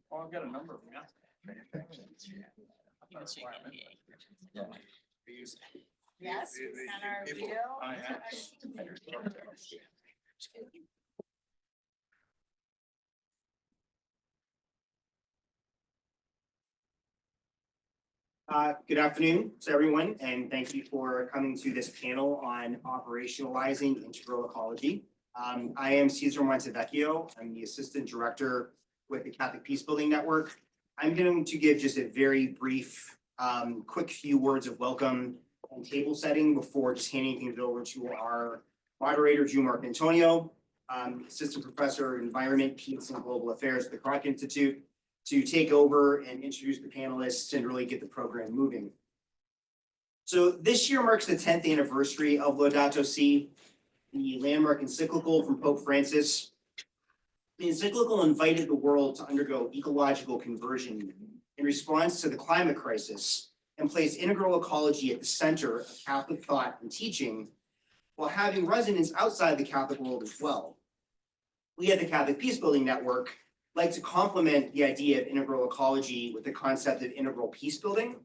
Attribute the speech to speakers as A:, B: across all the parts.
A: Well, I've got a number of them.
B: Yes, and our video.
A: I have.
C: Good afternoon to everyone, and thank you for coming to this panel on operationalizing integral ecology. I am Cesar Montevecchio. I'm the Assistant Director with the Catholic Peacebuilding Network. I'm going to give just a very brief, quick few words of welcome and table setting before just handing things over to our moderator, Drew Marcantonio, Assistant Professor of Environment, Peace, and Global Affairs at the Kroc Institute, to take over and introduce the panelists and really get the program moving. So this year marks the 10th anniversary of Laudato Si, the landmark encyclical from Pope Francis. The encyclical invited the world to undergo ecological conversion in response to the climate crisis and placed integral ecology at the center of Catholic thought and teaching, while having resonance outside the Catholic world as well. We at the Catholic Peacebuilding Network like to complement the idea of integral ecology with the concept of integral peacebuilding,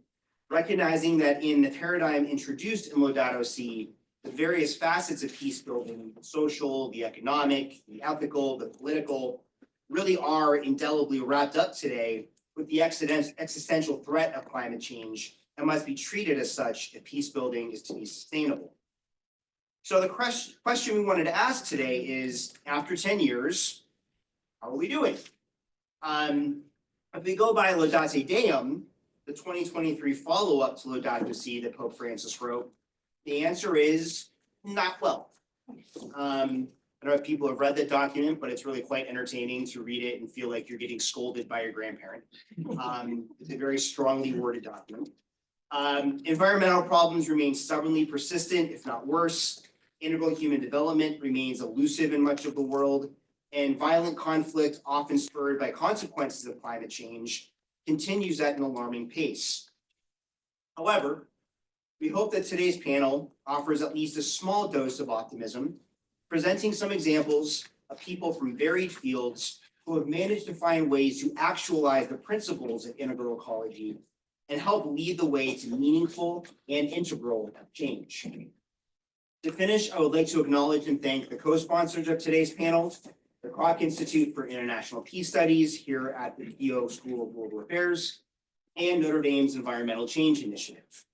C: recognizing that in the paradigm introduced in Laudato Si, the various facets of peacebuilding, the social, the economic, the ethical, the political, really are indelibly wrapped up today with the existential threat of climate change and must be treated as such if peacebuilding is to be sustainable. So the question we wanted to ask today is, after 10 years, how are we doing? If we go by Laudate Deum, the 2023 follow-up to Laudato Si that Pope Francis wrote, the answer is not well. I don't know if people have read that document, but it's really quite entertaining to read it and feel like you're getting scolded by your grandparent. It's a very strongly worded document. Environmental problems remain stubbornly persistent, if not worse. Integral human development remains elusive in much of the world, and violent conflict, often spurred by consequences of climate change, continues at an alarming pace. However, we hope that today's panel offers at least a small dose of optimism, presenting some examples of people from varied fields who have managed to find ways to actualize the principles of integral ecology and help lead the way to meaningful and integral change. To finish, I would like to acknowledge and thank the co-sponsors of today's panel, the Kroc Institute for International Peace Studies here at the PO School of Global Affairs, and Notre Dame's Environmental Change Initiative.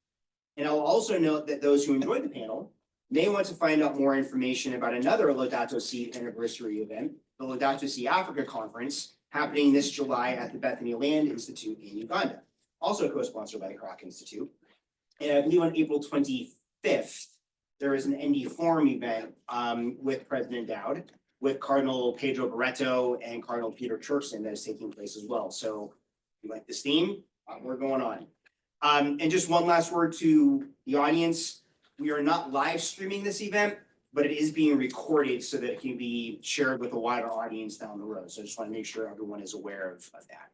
C: And I'll also note that those who enjoyed the panel may want to find out more information about another Laudato Si anniversary event, the Laudato Si Africa Conference, happening this July at the Bethany Land Institute in Uganda, also co-sponsored by the Kroc Institute. And I believe on April 25th, there is an ND Forum event with President Dowd, with Cardinal Pedro Barreto and Cardinal Peter Turkson that is taking place as well. So if you like this theme, we're going on. And just one last word to the audience. We are not live streaming this event, but it is being recorded so that it can be shared with a wider audience down the road. So I just want to make sure everyone is aware of that.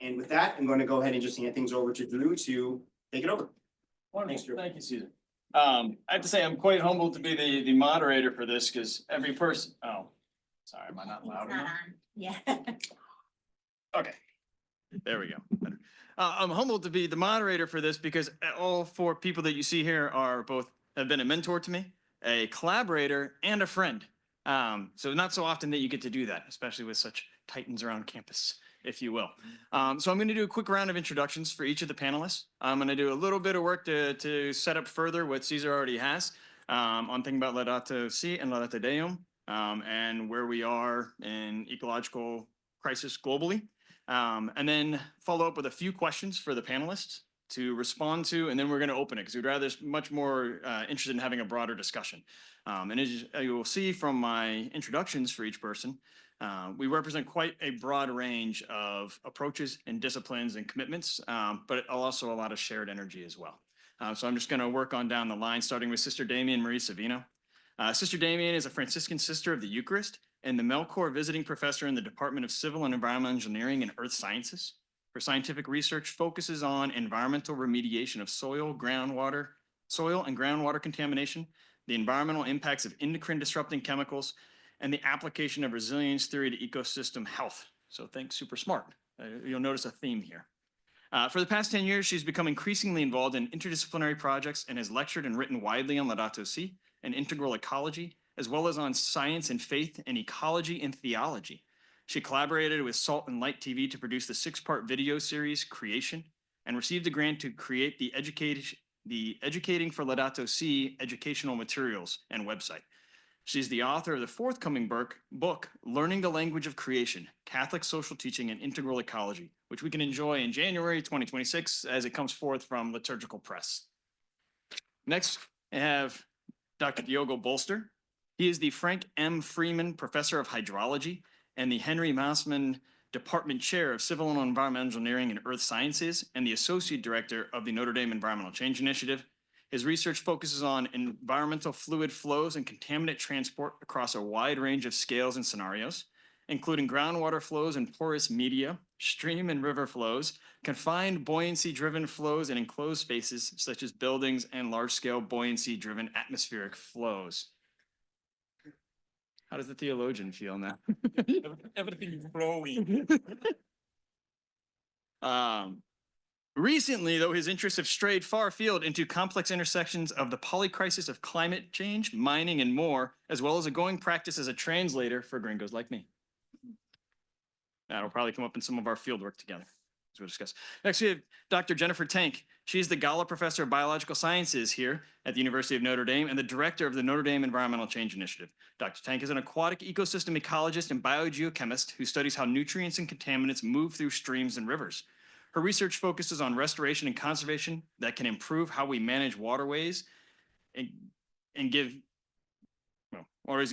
C: And with that, I'm going to go ahead and just hand things over to Drew to take it over.
A: Thanks, Drew. Thank you, Cesar. I have to say I'm quite humbled to be the moderator for this because every person, sorry, am I not loud enough?
B: Yeah.
A: Okay, there we go. Better. I'm humbled to be the moderator for this because all four people that you see here have been a mentor to me, a collaborator, and a friend. So not so often that you get to do that, especially with such titans around campus, if you will. So I'm going to do a quick round of introductions for each of the panelists. I'm going to do a little bit of work to set up further what Cesar already has on thinking about Laudato Si and Laudate Deum, and where we are in ecological crisis globally. And then follow up with a few questions for the panelists to respond to, and then we're going to open it because we'd rather much more interested in having a broader discussion. And as you will see from my introductions for each person, we represent quite a broad range of approaches and disciplines and commitments, but also a lot of shared energy as well. So I'm just going to work on down the line, starting with Sister Damien Marie Savino. Sister Damien is a Franciscan Sister of the Eucharist and the Melchor Visiting Professor in the Department of Civil and Environmental Engineering and Earth Sciences. Her scientific research focuses on environmental remediation of soil and groundwater contamination, the environmental impacts of endocrine disrupting chemicals, and the application of resilience theory to ecosystem health. So think super smart. You'll notice a theme here. For the past 10 years, she's become increasingly involved in interdisciplinary projects and has lectured and written widely on Laudato Si and integral ecology, as well as on science and faith and ecology and theology. She collaborated with Salt and Light TV to produce the 6-part video series Creation and received a grant to create the Educating for Laudato Si educational materials and website. She's the author of the forthcoming book, Learning the Language of Creation, Catholic Social Teaching and Integral Ecology, which we can enjoy in January 2026 as it comes forth from Liturgical Press. Next, I have Dr. Diogo Bolster. He is the Frank M. Freeman Professor of Hydrology and the Henry Massman Department Chair of Civil and Environmental Engineering and Earth Sciences and the Associate Director of the Notre Dame Environmental Change Initiative. His research focuses on environmental fluid flows and contaminant transport across a wide range of scales and scenarios, including groundwater flows and porous media, stream and river flows, confined buoyancy-driven flows in enclosed spaces such as buildings, and large-scale buoyancy-driven atmospheric flows. How does the theologian feel now?
D: Everything is flowing.
A: Recently, though, his interests have strayed far afield into complex intersections of the polycrisis of climate change, mining, and more, as well as a going practice as a translator for gringos like me. That'll probably come up in some of our field work together, as we'll discuss. Next, we have Dr. Jennifer Tank. She's the Gala Professor of Biological Sciences here at the University of Notre Dame and the Director of the Notre Dame Environmental Change Initiative. Dr. Tank is an aquatic ecosystem ecologist and biogeochemist who studies how nutrients and contaminants move through streams and rivers. Her research focuses on restoration and conservation that can improve how we manage waterways and give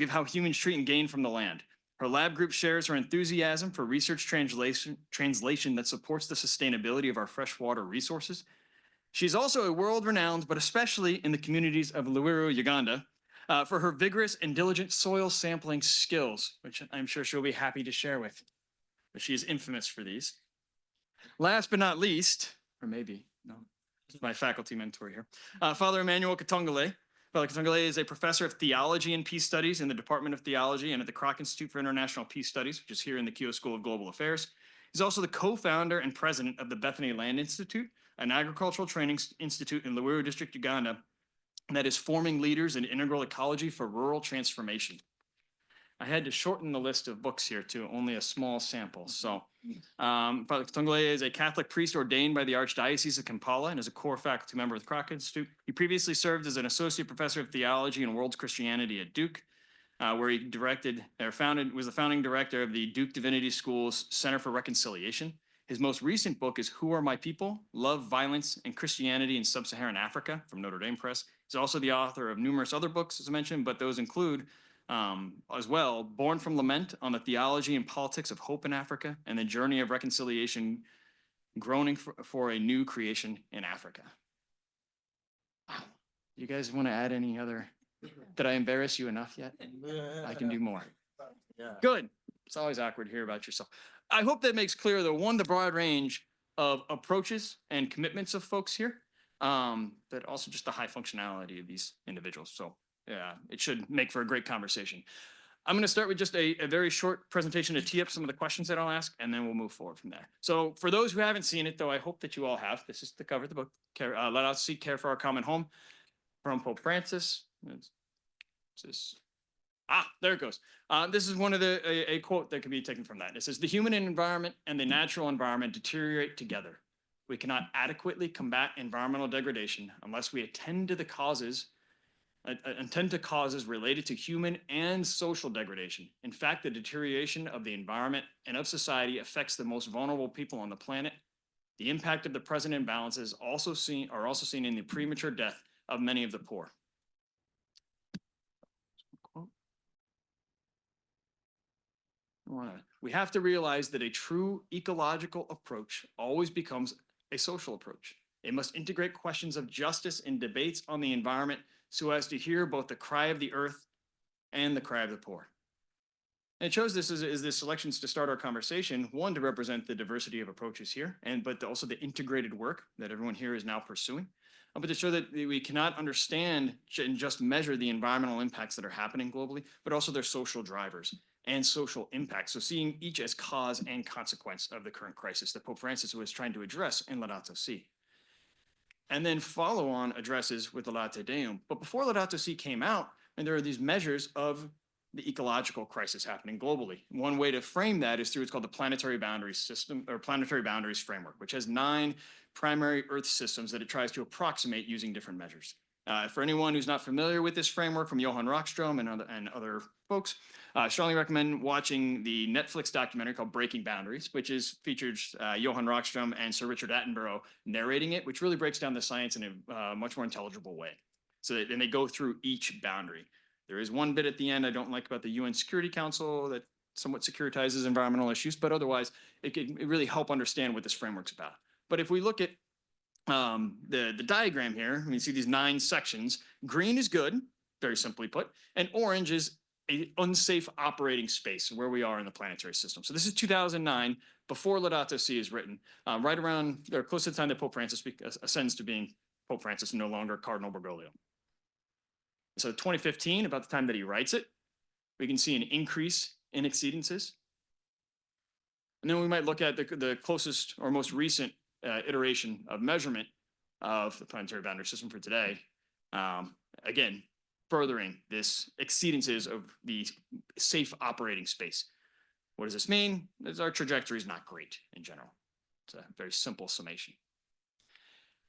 A: how humans treat and gain from the land. Her lab group shares her enthusiasm for research translation that supports the sustainability of our freshwater resources. She's also a world-renowned, but especially in the communities of Luweero, Uganda, for her vigorous and diligent soil sampling skills, which I'm sure she'll be happy to share with. But she is infamous for these. Last but not least, or maybe, no, this is my faculty mentor here, Father Emmanuel Katongole. Father Katongole is a professor of theology and peace studies in the Department of Theology and at the Kroc Institute for International Peace Studies, which is here in the Keough School of Global Affairs. He's also the co-founder and president of the Bethany Land Institute, an agricultural training institute in Luweero District, Uganda, that is forming leaders in integral ecology for rural transformation. I had to shorten the list of books here to only a small sample. So Father Katongole is a Catholic priest ordained by the Archdiocese of Kampala and is a core faculty member of the Kroc Institute. He previously served as an associate professor of theology and world Christianity at Duke, where he was the founding director of the Duke Divinity School's Center for Reconciliation. His most recent book is Who Are My People? Love, Violence, and Christianity in Sub-Saharan Africa from Notre Dame Press. He's also the author of numerous other books, as I mentioned, but those include as well, Born from Lament on the Theology and Politics of Hope in Africa and the Journey of Reconciliation, Groaning for a New Creation in Africa. Wow. You guys want to add any other? Did I embarrass you enough yet? I can do more.
D: Yeah.
A: Good. It's always awkward to hear about yourself. I hope that makes clear the broad range of approaches and commitments of folks here, but also just the high functionality of these individuals. So yeah, it should make for a great conversation. I'm going to start with just a very short presentation to tee up some of the questions that I'll ask, and then we'll move forward from there. So for those who haven't seen it, though, I hope that you all have. This is the cover of the book, Laudato Si, Care for Our Common Home, from Pope Francis. There it goes. This is one of a quote that can be taken from that. It says, "The human environment and the natural environment deteriorate together. We cannot adequately combat environmental degradation unless we attend to causes related to human and social degradation. In fact, the deterioration of the environment and of society affects the most vulnerable people on the planet. The impact of the present imbalances are also seen in the premature death of many of the poor." We have to realize that a true ecological approach always becomes a social approach. It must integrate questions of justice in debates on the environment so as to hear both the cry of the earth and the cry of the poor. And it shows this as the selections to start our conversation, one, to represent the diversity of approaches here, but also the integrated work that everyone here is now pursuing, but to show that we cannot understand and just measure the environmental impacts that are happening globally, but also their social drivers. and social impact. So seeing each as cause and consequence of the current crisis that Pope Francis was trying to address in Laudato Si. And then follow on addresses with the Laudate Deum. But before Laudato Si came out, and there are these measures of the ecological crisis happening globally. One way to frame that is through what's called the planetary boundaries system or planetary boundaries framework, which has 9 primary Earth systems that it tries to approximate using different measures. For anyone who's not familiar with this framework from Johan Rockström and other folks, strongly recommend watching the Netflix documentary called Breaking Boundaries, which features Johan Rockström and Sir Richard Attenborough narrating it, which really breaks down the science in a much more intelligible way. So then they go through each boundary. There is one bit at the end I don't like about the UN Security Council that somewhat securitizes environmental issues, but otherwise it can really help understand what this framework's about. But if we look at the diagram here, you see these 9 sections. Green is good, very simply put, and orange is an unsafe operating space where we are in the planetary system. So this is 2009, before Laudato Si is written, right around, or close to the time that Pope Francis ascends to being Pope Francis and no longer Cardinal Bergoglio. So 2015, about the time that he writes it, we can see an increase in exceedances. And then we might look at the closest or most recent iteration of measurement of the planetary boundary system for today. Again, furthering this exceedances of the safe operating space. What does this mean? Our trajectory is not great in general. It's a very simple summation.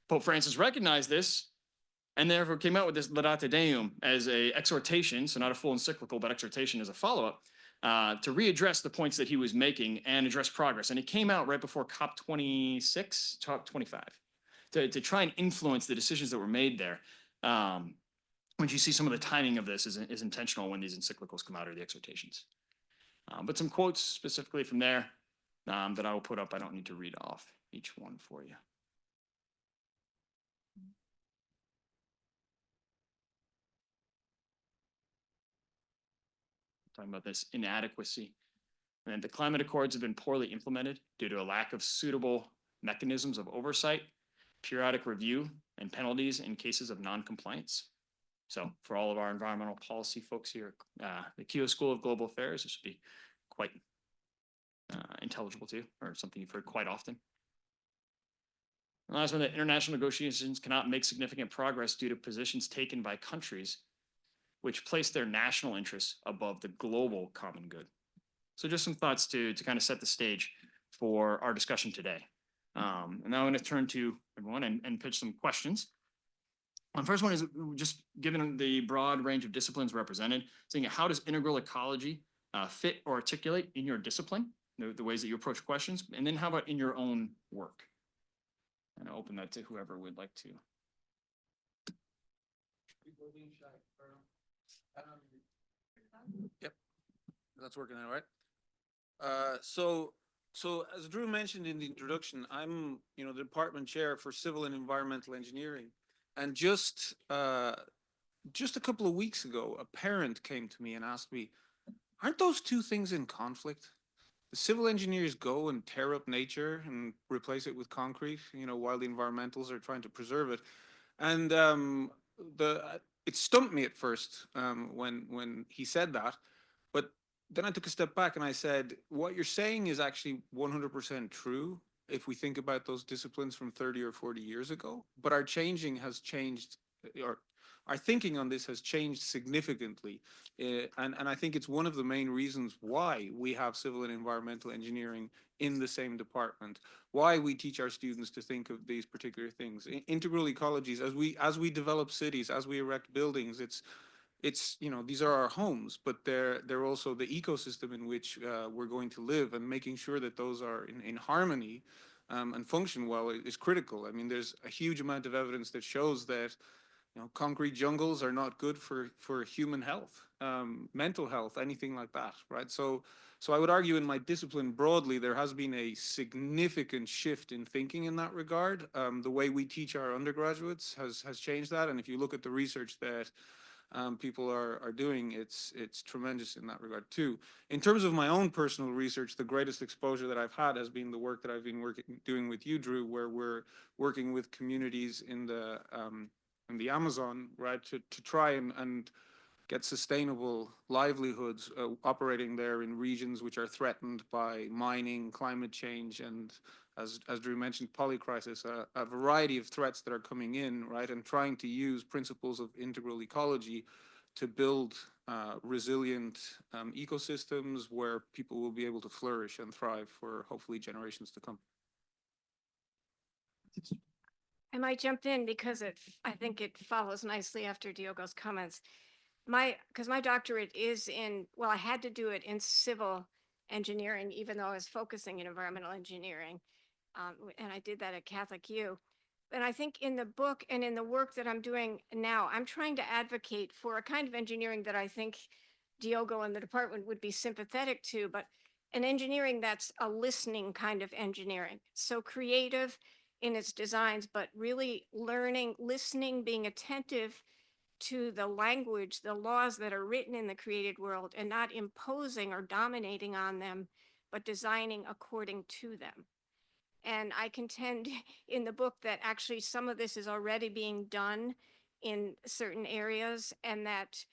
A: Pope Francis recognized this and therefore came out with this Laudate Deum as an exhortation, so not a full encyclical, but exhortation as a follow-up, to readdress the points that he was making and address progress. And it came out right before COP26, COP25, to try and influence the decisions that were made there. When you see some of the timing of this is intentional when these encyclicals come out, or the exhortations. But some quotes specifically from there that I will put up. I don't need to read off each one for you. Talking about this inadequacy. And the climate accords have been poorly implemented due to a lack of suitable mechanisms of oversight, periodic review, and penalties in cases of non-compliance. So for all of our environmental policy folks here, the Keough School of Global Affairs, this would be quite intelligible to you, or something you've heard quite often. The last one, that international negotiations cannot make significant progress due to positions taken by countries which place their national interests above the global common good. So just some thoughts to kind of set the stage for our discussion today. And now I'm going to turn to everyone and pitch some questions. The first one is just given the broad range of disciplines represented, saying how does integral ecology fit or articulate in your discipline, the ways that you approach questions, and then how about in your own work? And I'll open that to whoever would like to.
E: Yep, that's working out right. So as Drew mentioned in the introduction, I'm the department chair for civil and environmental engineering, and just a couple of weeks ago, a parent came to me and asked me, "Aren't those two things in conflict? The civil engineers go and tear up nature and replace it with concrete, while the environmentals are trying to preserve it," and it stumped me at first when he said that, but then I took a step back and I said, what you're saying is actually 100% true if we think about those disciplines from 30 or 40 years ago, but our thinking on this has changed significantly. And I think it's one of the main reasons why we have civil and environmental engineering in the same department, why we teach our students to think of these particular things. Integral ecologies, as we develop cities, as we erect buildings, it's these are our homes, but they're also the ecosystem in which we're going to live, and making sure that those are in harmony and function well is critical. I mean, there's a huge amount of evidence that shows that concrete jungles are not good for human health, mental health, anything like that, right? So I would argue in my discipline broadly, there has been a significant shift in thinking in that regard. The way we teach our undergraduates has changed that, and if you look at the research that people are doing, it's tremendous in that regard too. In terms of my own personal research, the greatest exposure that I've had has been the work that I've been doing with you, Drew, where we're working with communities in the Amazon, right, to try and get sustainable livelihoods operating there in regions which are threatened by mining, climate change, and as Drew mentioned, polycrisis, a variety of threats that are coming in, right? And trying to use principles of integral ecology to build resilient ecosystems where people will be able to flourish and thrive for hopefully generations to come.
F: I might jump in because I think it follows nicely after Diogo's comments. Because my doctorate is in, well, I had to do it in civil engineering, even though I was focusing in environmental engineering. And I did that at Catholic U. And I think in the book and in the work that I'm doing now, I'm trying to advocate for a kind of engineering that I think Diogo and the department would be sympathetic to, but an engineering that's a listening kind of engineering. So creative in its designs, but really learning, listening, being attentive to the language, the laws that are written in the created world, and not imposing or dominating on them, but designing according to them. And I contend in the book that actually some of this is already being done in certain areas, and that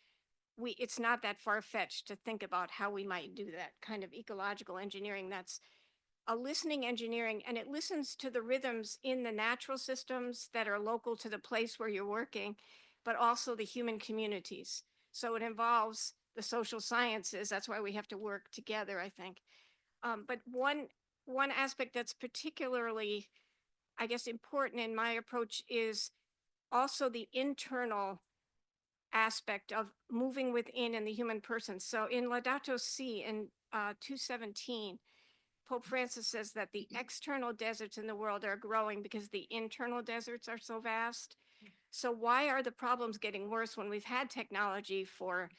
F: it's not that far-fetched to think about how we might do that kind of ecological engineering that's a listening engineering, and it listens to the rhythms in the natural systems that are local to the place where you're working, but also the human communities. So it involves the social sciences. That's why we have to work together, I think. But one aspect that's particularly, I guess, important in my approach is also the internal aspect of moving within in the human person. So in Laudato Si in 217, Pope Francis says that the external deserts in the world are growing because the internal deserts are so vast. So why are the problems getting worse when we've had technology for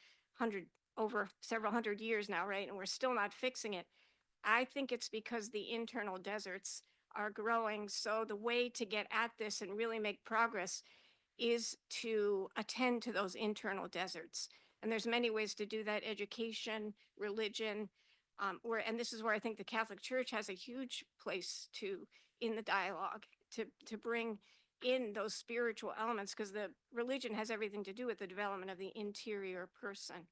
F: over several hundred years now, right? And we're still not fixing it. I think it's because the internal deserts are growing. So the way to get at this and really make progress is to attend to those internal deserts. And there's many ways to do that: education, religion, and this is where I think the Catholic Church has a huge place in the dialogue to bring in those spiritual elements, because the religion has everything to do with the development of the interior person.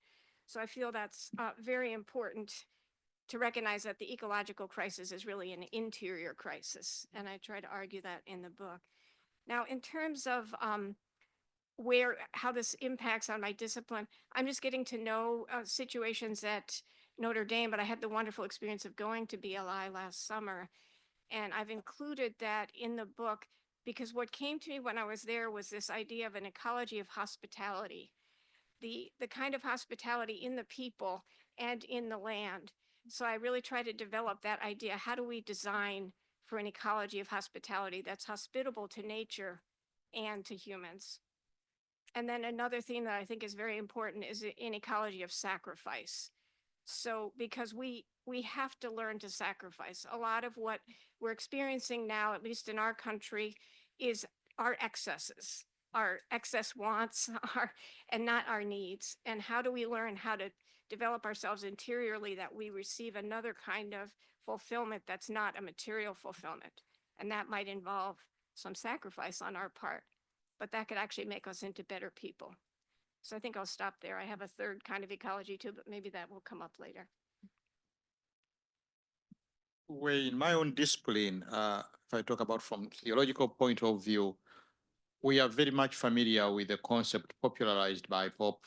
F: So I feel that's very important to recognize that the ecological crisis is really an interior crisis. And I try to argue that in the book. Now, in terms of how this impacts on my discipline, I'm just getting to know situations at Notre Dame, but I had the wonderful experience of going to BLI last summer. And I've included that in the book because what came to me when I was there was this idea of an ecology of hospitality, the kind of hospitality in the people and in the land. So I really try to develop that idea. How do we design for an ecology of hospitality that's hospitable to nature and to humans? And then another theme that I think is very important is an ecology of sacrifice. So because we have to learn to sacrifice. A lot of what we're experiencing now, at least in our country, is our excesses, our excess wants, and not our needs. And how do we learn how to develop ourselves interiorly that we receive another kind of fulfillment that's not a material fulfillment? And that might involve some sacrifice on our part, but that could actually make us into better people. So I think I'll stop there. I have a third kind of ecology too, but maybe that will come up later.
G: Well, in my own discipline, if I talk about from theological point of view, we are very much familiar with the concept popularized by Pope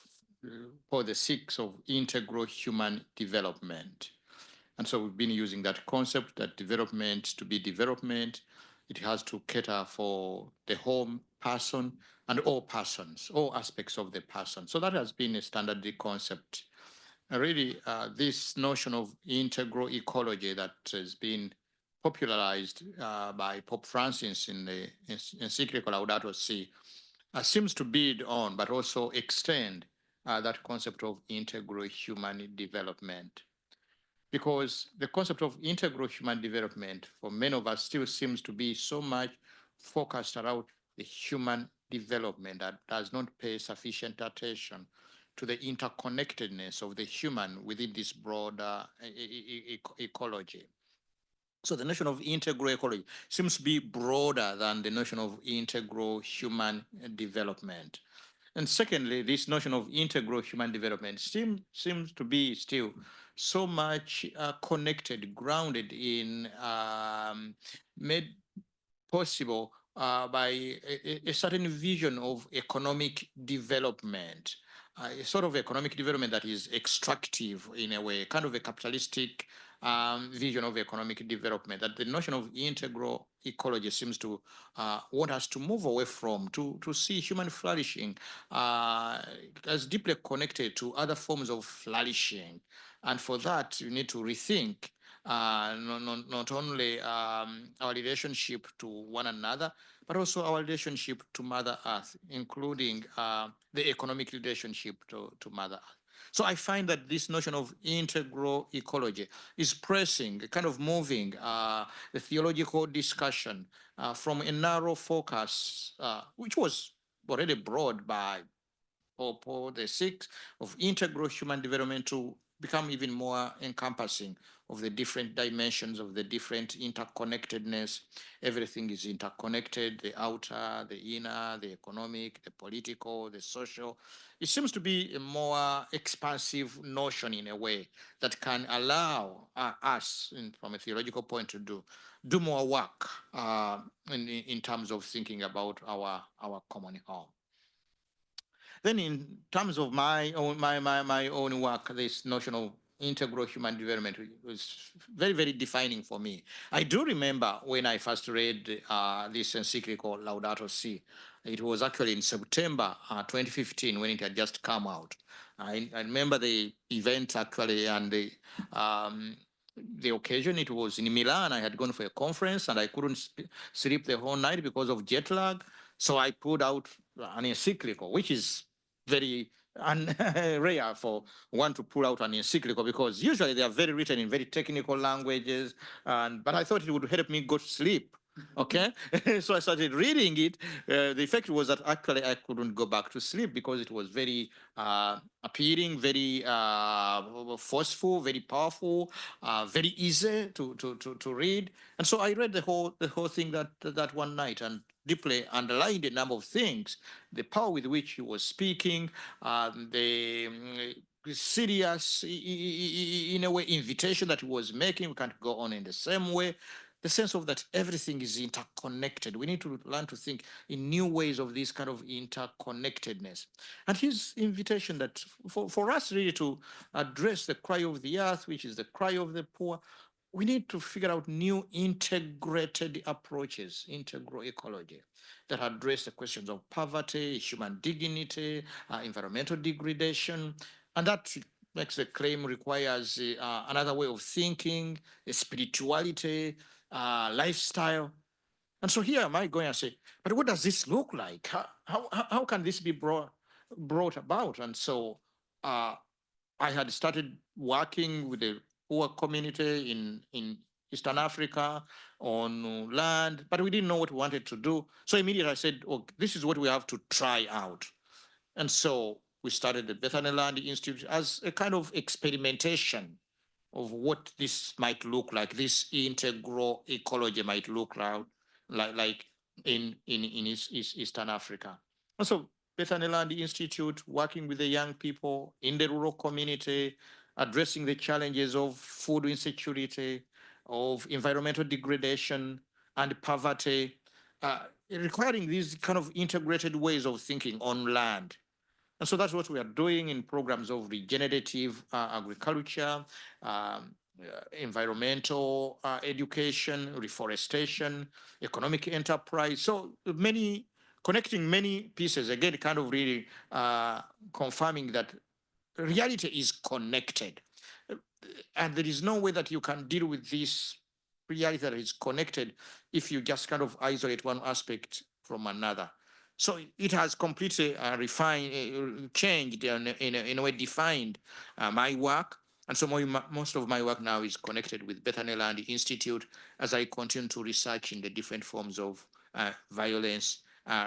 G: Paul VI of integral human development. And so we've been using that concept, that development to be development, it has to cater for the whole person and all persons, all aspects of the person. So that has been a standard concept. Really, this notion of integral ecology that has been popularized by Pope Francis in the encyclical Laudato Si seems to build on, but also extend that concept of integral human development. Because the concept of integral human development for many of us still seems to be so much focused around the human development that does not pay sufficient attention to the interconnectedness of the human within this broader ecology. So the notion of integral ecology seems to be broader than the notion of integral human development. And secondly, this notion of integral human development seems to be still so much connected, grounded in made possible by a certain vision of economic development, a sort of economic development that is extractive in a way, kind of a capitalistic vision of economic development that the notion of integral ecology seems to want us to move away from, to see human flourishing as deeply connected to other forms of flourishing. And for that, you need to rethink not only our relationship to one another, but also our relationship to Mother Earth, including the economic relationship to Mother Earth. So I find that this notion of integral ecology is pressing, kind of moving the theological discussion from a narrow focus, which was already broad by Paul VI, of integral human development to become even more encompassing of the different dimensions of the different interconnectedness. Everything is interconnected, the outer, the inner, the economic, the political, the social. It seems to be a more expansive notion in a way that can allow us, from a theological point of view, do more work in terms of thinking about our common home. Then in terms of my own work, this notion of integral human development was very, very defining for me. I do remember when I first read this encyclical Laudato Si. It was actually in September 2015 when it had just come out. I remember the event actually and the occasion. It was in Milan. I had gone for a conference and I couldn't sleep the whole night because of jet lag. So I put out an encyclical, which is very rare for one to pull out an encyclical because usually they are very written in very technical languages. But I thought it would help me go to sleep. Okay, so I started reading it. The effect was that actually I couldn't go back to sleep because it was very appealing, very forceful, very powerful, very easy to read. And so I read the whole thing that one night and deeply underlined a number of things: the power with which he was speaking, the serious, in a way, invitation that he was making. We can't go on in the same way. The sense of that everything is interconnected. We need to learn to think in new ways of this kind of interconnectedness. And his invitation that for us really to address the cry of the earth, which is the cry of the poor, we need to figure out new integrated approaches, integral ecology, that address the questions of poverty, human dignity, environmental degradation. And that makes the claim requires another way of thinking, a spirituality, lifestyle. And so here am I going to say, but what does this look like? How can this be brought about? And so I had started working with the poor community in Eastern Africa on land, but we didn't know what we wanted to do. So immediately I said, oh, this is what we have to try out. And so we started the Bethany Land Institute as a kind of experimentation of what this might look like, this integral ecology might look like in Eastern Africa. And so Bethany Land Institute, working with the young people in the rural community, addressing the challenges of food insecurity, of environmental degradation and poverty, requiring these kind of integrated ways of thinking on land. And so that's what we are doing in programs of regenerative agriculture, environmental education, reforestation, economic enterprise. So connecting many pieces, again, kind of really confirming that reality is connected. And there is no way that you can deal with this reality that is connected if you just kind of isolate one aspect from another. So it has completely refined, changed, in a way defined my work. And so most of my work now is connected with Bethany Land Institute as I continue to research in the different forms of violence,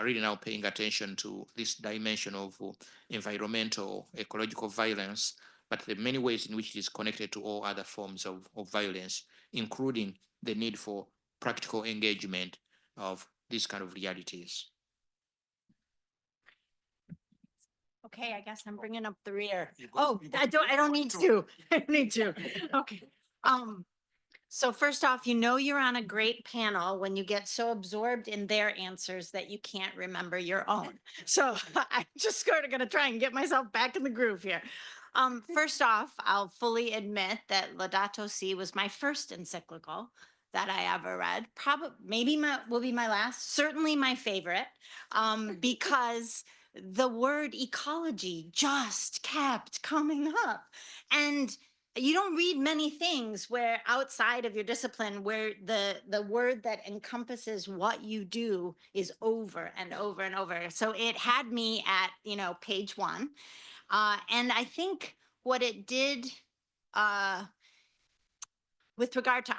G: really now paying attention to this dimension of environmental, ecological violence, but the many ways in which it is connected to all other forms of violence, including the need for practical engagement of these kind of realities.
B: Okay, I guess I'm bringing up the rear. Oh, I don't need to. I don't need to. Okay. So first off, you know you're on a great panel when you get so absorbed in their answers that you can't remember your own. So I'm just sort of going to try and get myself back in the groove here. First off, I'll fully admit that Laudato Si was my first encyclical that I ever read. Probably, maybe will be my last. Certainly my favorite, because the word ecology just kept coming up, and you don't read many things where outside of your discipline where the word that encompasses what you do is over and over and over. So it had me at, page 1. And I think what it did, with regard to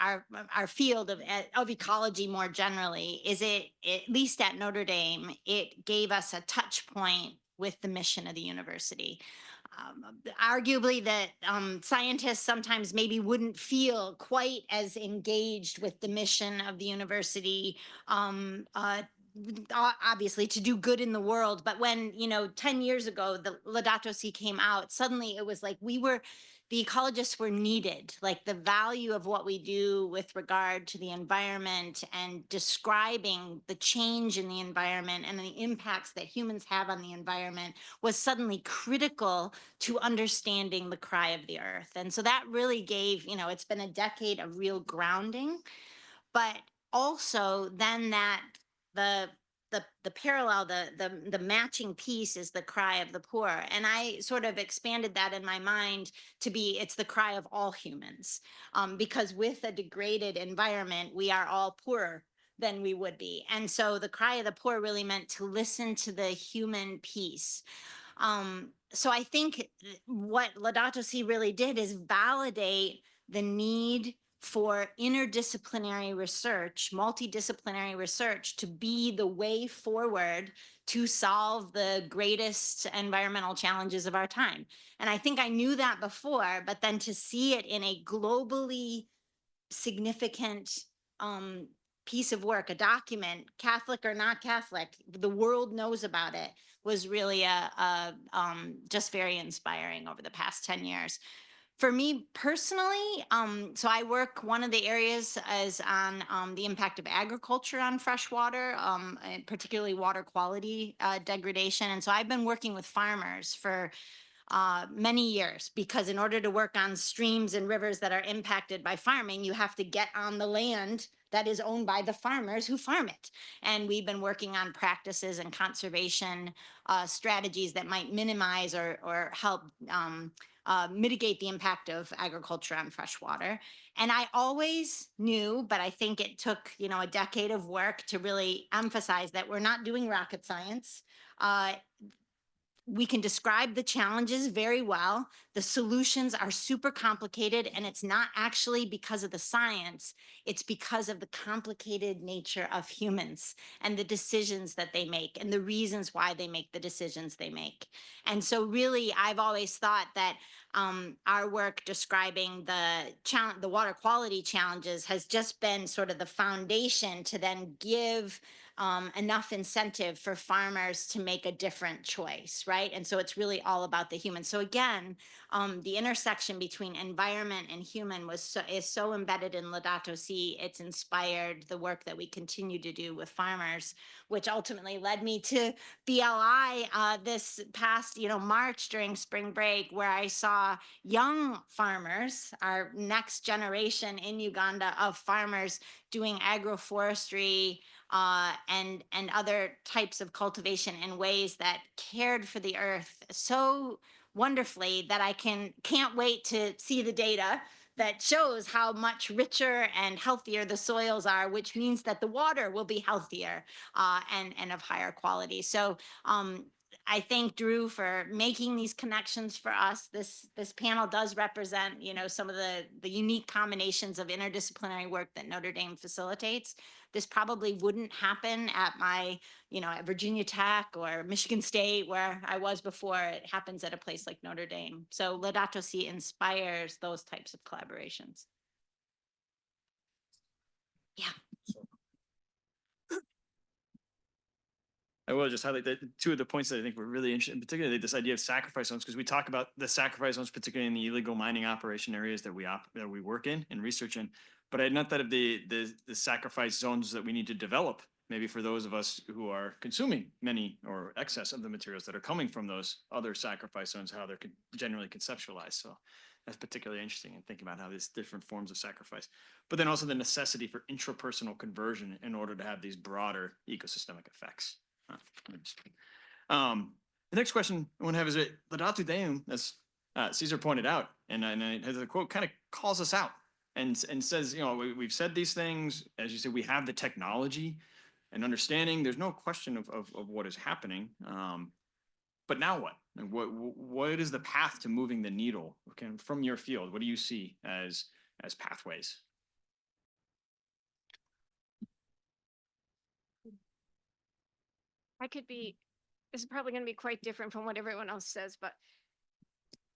B: our field of ecology more generally, is it, at least at Notre Dame, it gave us a touch point with the mission of the university. Arguably that scientists sometimes maybe wouldn't feel quite as engaged with the mission of the university, obviously to do good in the world. But when, 10 years ago, the Laudato Si came out, suddenly it was like the ecologists were needed, like the value of what we do with regard to the environment and describing the change in the environment and the impacts that humans have on the environment was suddenly critical to understanding the cry of the earth. And so that really gave, it's been a decade of real grounding, but also then that the parallel, the matching piece is the cry of the poor. And I sort of expanded that in my mind to be, it's the cry of all humans, because with a degraded environment, we are all poorer than we would be. And so the cry of the poor really meant to listen to the human piece. So I think what Laudato Si really did is validate the need for interdisciplinary research, multidisciplinary research, to be the way forward to solve the greatest environmental challenges of our time. And I think I knew that before, but then to see it in a globally significant piece of work, a document, Catholic or not Catholic, the world knows about it, was really just very inspiring over the past 10 years. For me personally, so I work, one of the areas is on the impact of agriculture on freshwater, and particularly water quality degradation. And so I've been working with farmers for many years, because in order to work on streams and rivers that are impacted by farming, you have to get on the land that is owned by the farmers who farm it. And we've been working on practices and conservation strategies that might minimize or help mitigate the impact of agriculture on freshwater. And I always knew, but I think it took, a decade of work to really emphasize that we're not doing rocket science. We can describe the challenges very well. The solutions are super complicated, and it's not actually because of the science, it's because of the complicated nature of humans and the decisions that they make and the reasons why they make the decisions they make. And so really, I've always thought that our work describing the water quality challenges has just been sort of the foundation to then give enough incentive for farmers to make a different choice, right? And so it's really all about the human. So again, the intersection between environment and human is so embedded in Laudato Si. It's inspired the work that we continue to do with farmers, which ultimately led me to BLI this past, March during spring break, where I saw young farmers, our next generation in Uganda of farmers doing agroforestry and other types of cultivation in ways that cared for the earth so wonderfully that I can't wait to see the data that shows how much richer and healthier the soils are, which means that the water will be healthier and of higher quality. So I thank Drew for making these connections for us. This panel does represent, some of the unique combinations of interdisciplinary work that Notre Dame facilitates. This probably wouldn't happen at my, at Virginia Tech or Michigan State, where I was before. It happens at a place like Notre Dame. So Laudato Si inspires those types of collaborations. Yeah.
A: I will just highlight that two of the points that I think were really interesting, particularly this idea of sacrifice zones, because we talk about the sacrifice zones, particularly in the illegal mining operation areas that we work in and research in. But I had not thought of the sacrifice zones that we need to develop, maybe for those of us who are consuming many or excess of the materials that are coming from those other sacrifice zones, how they're generally conceptualized. So that's particularly interesting in thinking about how these different forms of sacrifice, but then also the necessity for intrapersonal conversion in order to have these broader ecosystemic effects. Interesting. The next question I want to have is Laudato Deum, as Caesar pointed out, and the quote kind of calls us out and says, you know, we've said these things, as you said, we have the technology and understanding. There's no question of what is happening. But now what? What is the path to moving the needle? Okay, from your field, what do you see as pathways?
F: This is probably going to be quite different from what everyone else says, but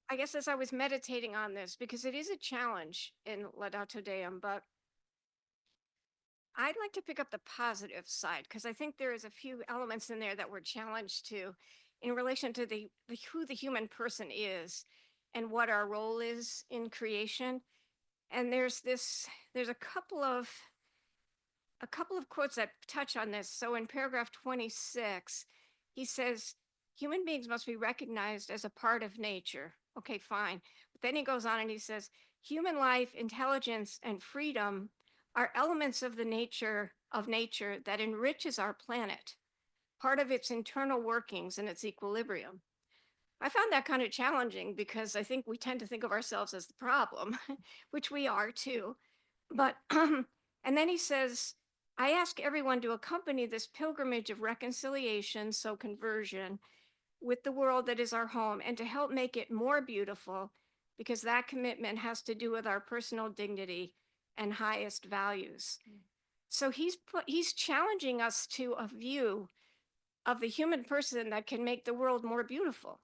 F: I guess as I was meditating on this, because it is a challenge in Laudato Deum, but I'd like to pick up the positive side because I think there is a few elements in there that we're challenged to in relation to who the human person is and what our role is in creation. And there's a couple of quotes that touch on this. So in paragraph 26, he says, human beings must be recognized as a part of nature. Okay, fine. But then he goes on and he says, human life, intelligence, and freedom are elements of the nature that enriches our planet, part of its internal workings and its equilibrium. I found that kind of challenging because I think we tend to think of ourselves as the problem, which we are too. But, and then he says, I ask everyone to accompany this pilgrimage of reconciliation, so conversion, with the world that is our home and to help make it more beautiful, because that commitment has to do with our personal dignity and highest values. So he's challenging us to a view of the human person that can make the world more beautiful,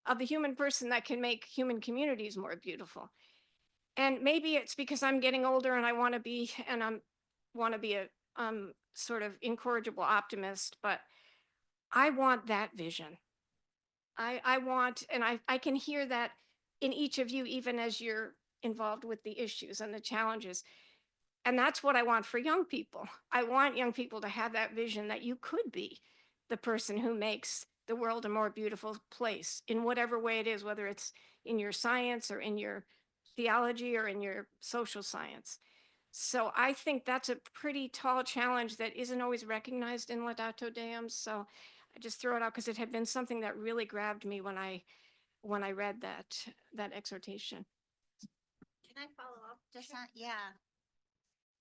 F: of the human person that can make human communities more beautiful. And maybe it's because I'm getting older and I want to be a sort of incorrigible optimist, but I want that vision. I want, and I can hear that in each of you, even as you're involved with the issues and the challenges. And that's what I want for young people. I want young people to have that vision that you could be the person who makes the world a more beautiful place in whatever way it is, whether it's in your science or in your theology or in your social science. So I think that's a pretty tall challenge that isn't always recognized in Laudato Deum. So I just throw it out because it had been something that really grabbed me when I read that exhortation.
B: Can I follow up just on, yeah.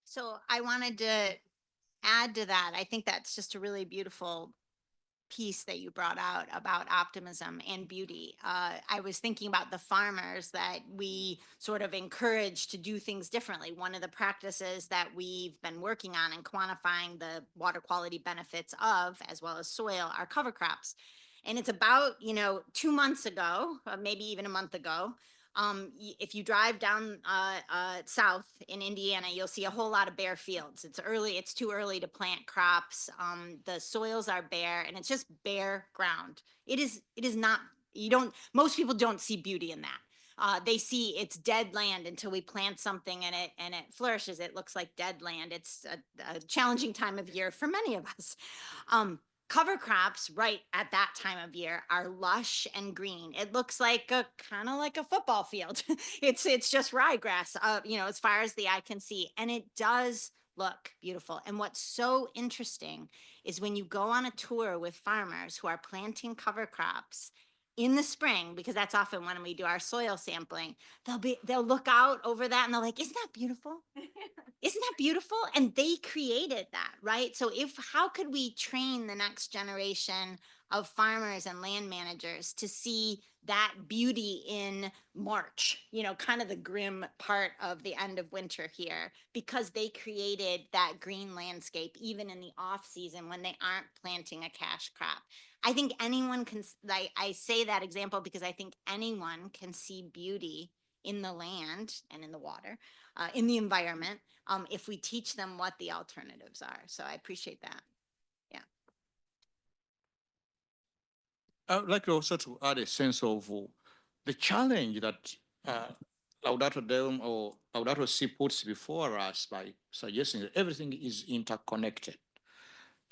B: So I wanted to add to that. I think that's just a really beautiful piece that you brought out about optimism and beauty. I was thinking about the farmers that we sort of encourage to do things differently. One of the practices that we've been working on and quantifying the water quality benefits of, as well as soil, are cover crops. And it's about, 2 months ago, maybe even a month ago, if you drive down south in Indiana, you'll see a whole lot of bare fields. It's too early to plant crops. The soils are bare and it's just bare ground. It is not, most people don't see beauty in that. They see it's dead land until we plant something and it flourishes. It looks like dead land. It's a challenging time of year for many of us. Cover crops right at that time of year are lush and green. It looks like kind of like a football field. it's just ryegrass, as far as the eye can see, and it does look beautiful. And what's so interesting is when you go on a tour with farmers who are planting cover crops in the spring, because that's often when we do our soil sampling, they'll look out over that and they're like, isn't that beautiful? Isn't that beautiful? And they created that, right? So how could we train the next generation of farmers and land managers to see that beauty in March, kind of the grim part of the end of winter here, because they created that green landscape even in the off season when they aren't planting a cash crop. I think anyone can, I say that example because I think anyone can see beauty in the land and in the water, in the environment, if we teach them what the alternatives are. So I appreciate that. Yeah.
G: I would like to also to add a sense of the challenge that Laudato Deum or Laudato Si puts before us by suggesting that everything is interconnected.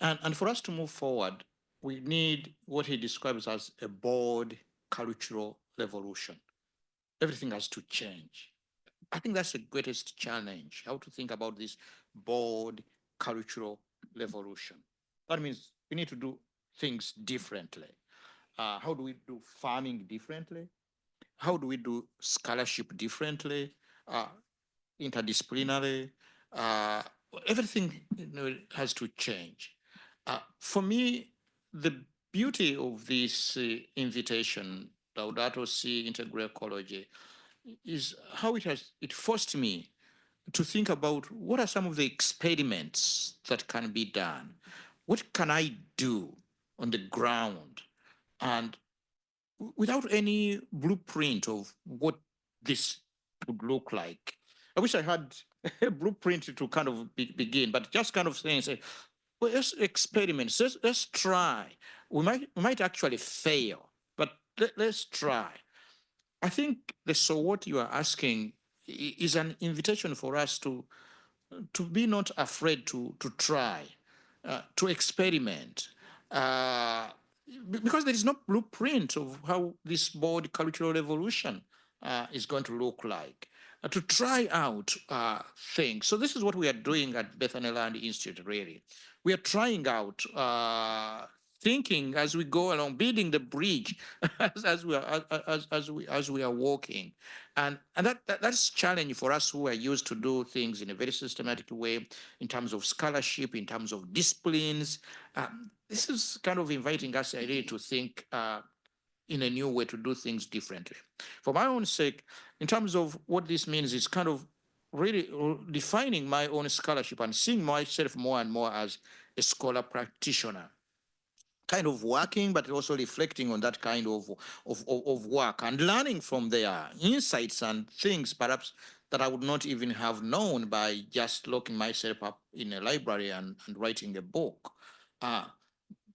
G: And for us to move forward, we need what he describes as a bold cultural revolution. Everything has to change. I think that's the greatest challenge, how to think about this bold cultural revolution. That means we need to do things differently. How do we do farming differently? How do we do scholarship differently? Uh, Interdisciplinary? Uh, Everything has to change. For me, the beauty of this invitation, Laudato Si, integral ecology, is how it forced me to think about what are some of the experiments that can be done. What can I do on the ground? And without any blueprint of what this would look like. I wish I had a blueprint to kind of begin, but just kind of saying, say, well, let's experiment, let's try. We might actually fail, but let's try. I think the so what you are asking is an invitation for us to be not afraid to try, to experiment, uh, because there is no blueprint of how this board cultural revolution is going to look like. To try out things. So this is what we are doing at Bethany Land Institute. Really, we are trying out. Thinking as we go along, building the bridge as we are walking, and that's challenge for us who are used to do things in a very systematic way in terms of scholarship, in terms of disciplines. This is kind of inviting us really to think in a new way to do things differently. For my own sake, in terms of what this means, is kind of really defining my own scholarship and seeing myself more and more as a scholar practitioner, kind of working, but also reflecting on that kind of work and learning from their insights and things perhaps that I would not even have known by just locking myself up in a library and writing a book. Uh,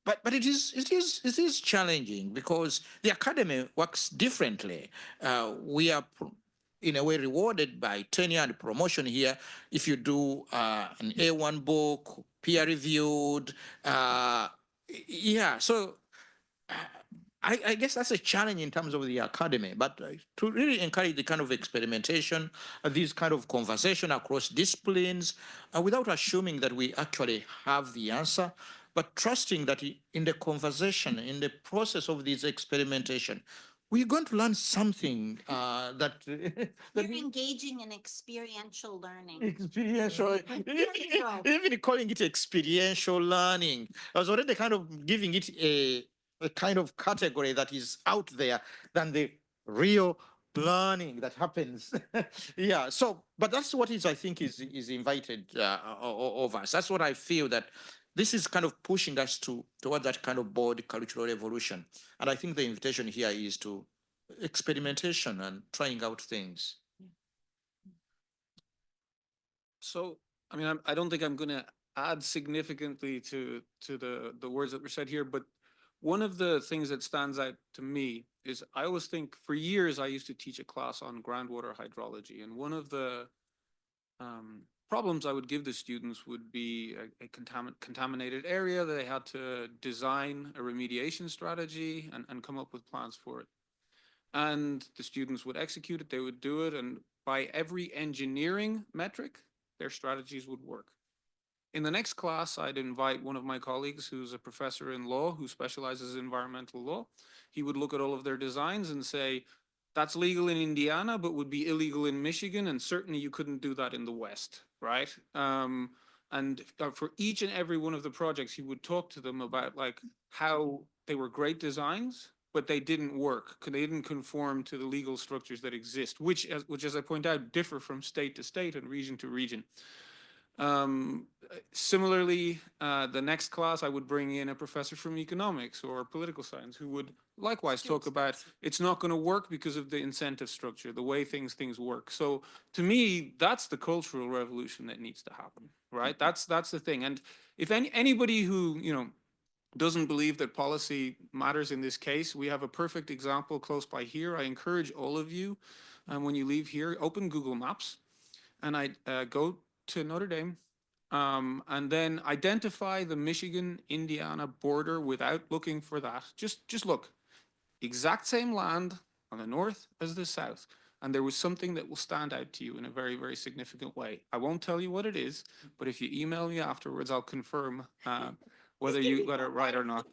G: but it is challenging because the academy works differently. We are in a way rewarded by tenure and promotion here if you do an A1 book, peer reviewed. Yeah, so uh, I guess that's a challenge in terms of the academy, but to really encourage the kind of experimentation, these kind of conversation across disciplines, without assuming that we actually have the answer, but trusting that in the conversation, in the process of this experimentation, we're going to learn something that that
B: You're engaging in experiential learning.
G: experiential, even calling it experiential learning. I was already kind of giving it a kind of category that is out there than the real learning that happens. Yeah. So, but that's what is I think is invited of us. That's what I feel that this is kind of pushing us toward that kind of board cultural revolution. And I think the invitation here is to experimentation and trying out things.
E: So, I mean, I don't think I'm going to add significantly to the words that were said here, but one of the things that stands out to me is I always think for years I used to teach a class on groundwater hydrology, and one of the problems I would give the students would be a contaminated area that they had to design a remediation strategy and come up with plans for it. And the students would execute it, they would do it, and by every engineering metric, their strategies would work. In the next class, I'd invite one of my colleagues who's a professor in law who specializes in environmental law. He would look at all of their designs and say, that's legal in Indiana, but would be illegal in Michigan, and certainly you couldn't do that in the West, right? And for each and every one of the projects, he would talk to them about like how they were great designs, but they didn't work. They didn't conform to the legal structures that exist, which, as I point out, differ from state to state and region to region. Similarly, the next class, I would bring in a professor from economics or political science who would likewise talk about it's not going to work because of the incentive structure, the way things work. So to me, that's the cultural revolution that needs to happen, right? That's the thing. And if anybody who, doesn't believe that policy matters in this case. We have a perfect example close by here. I encourage all of you, when you leave here, open Google Maps and go to Notre Dame, and then identify the Michigan-Indiana border without looking for that. Just look. Exact same land on the north as the south. And there was something that will stand out to you in a very, very significant way. I won't tell you what it is, but if you email me afterwards, I'll confirm whether you got it right or not.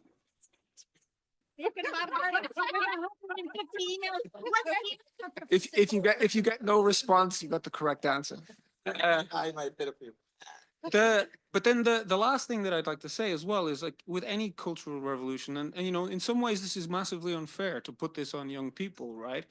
E: If you get no response, you got the correct answer.
G: I might better people.
E: But then the last thing that I'd like to say as well is, like, with any cultural revolution, and you know, in some ways this is massively unfair to put this on young people, right?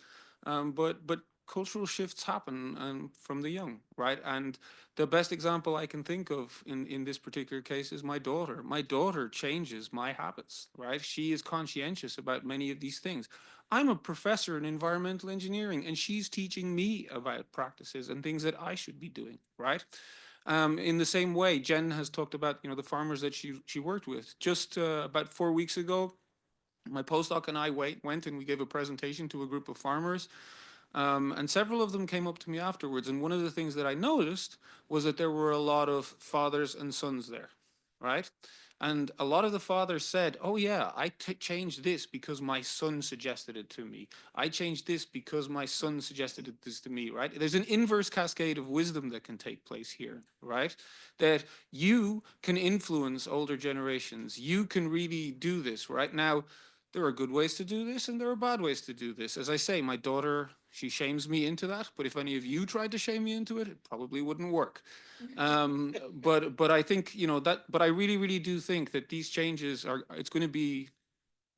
E: But cultural shifts happen from the young, right? And the best example I can think of in this particular case is my daughter. My daughter changes my habits, right? She is conscientious about many of these things. I'm a professor in environmental engineering, and she's teaching me about practices and things that I should be doing, right? In the same way, Jen has talked about, you know, the farmers that she worked with. Just about 4 weeks ago, my postdoc and I went and we gave a presentation to a group of farmers. And several of them came up to me afterwards. And one of the things that I noticed was that there were a lot of fathers and sons there, right? And a lot of the fathers said, oh yeah, I changed this because my son suggested it to me. I changed this because my son suggested this to me, right? There's an inverse cascade of wisdom that can take place here, right? That you can influence older generations. You can really do this, right? Now, there are good ways to do this and there are bad ways to do this. As I say, my daughter, she shames me into that, but if any of you tried to shame me into it, it probably wouldn't work. But I think, you know, but I really, really do think that these changes it's going to be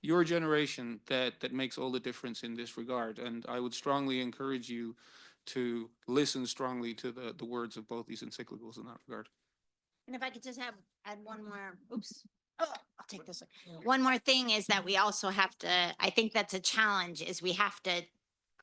E: your generation that makes all the difference in this regard. And I would strongly encourage you to listen strongly to the words of both these encyclicals in that regard.
B: And if I could just add one more, oops. Oh, I'll take this one. One more thing is that we also have to, I think that's a challenge, is we have to,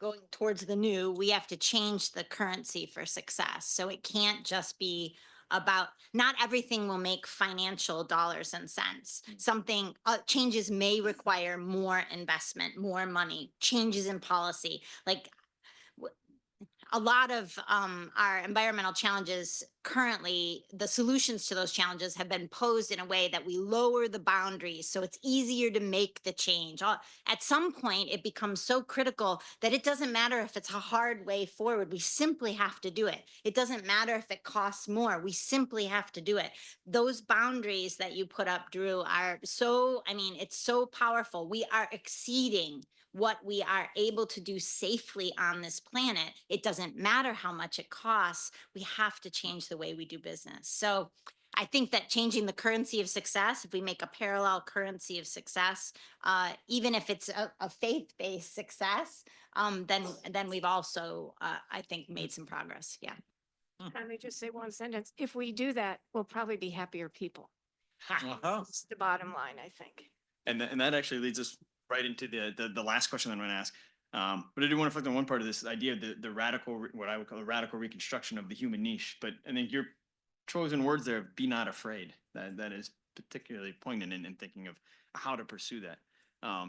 B: going towards the new, we have to change the currency for success. So it can't just be about, not everything will make financial dollars and cents. Something, changes may require more investment, more money, changes in policy. Like, a lot of our environmental challenges currently, the solutions to those challenges have been posed in a way that we lower the boundaries so it's easier to make the change. At some point, it becomes so critical that it doesn't matter if it's a hard way forward. We simply have to do it. It doesn't matter if it costs more. We simply have to do it. Those boundaries that you put up, Drew, are so, I mean, it's so powerful. We are exceeding what we are able to do safely on this planet. It doesn't matter how much it costs. We have to change the way we do business. So I think that changing the currency of success, if we make a parallel currency of success, even if it's a faith-based success, then we've also, I think, made some progress. Yeah.
F: Let me just say one sentence. If we do that, we'll probably be happier people. That's the bottom line, I think.
A: And that actually leads us right into the last question that I'm going to ask. But I do want to reflect on one part of this idea of the radical, what I would call the radical reconstruction of the human niche. But I think your chosen words there, be not afraid, that is particularly poignant in thinking of how to pursue that.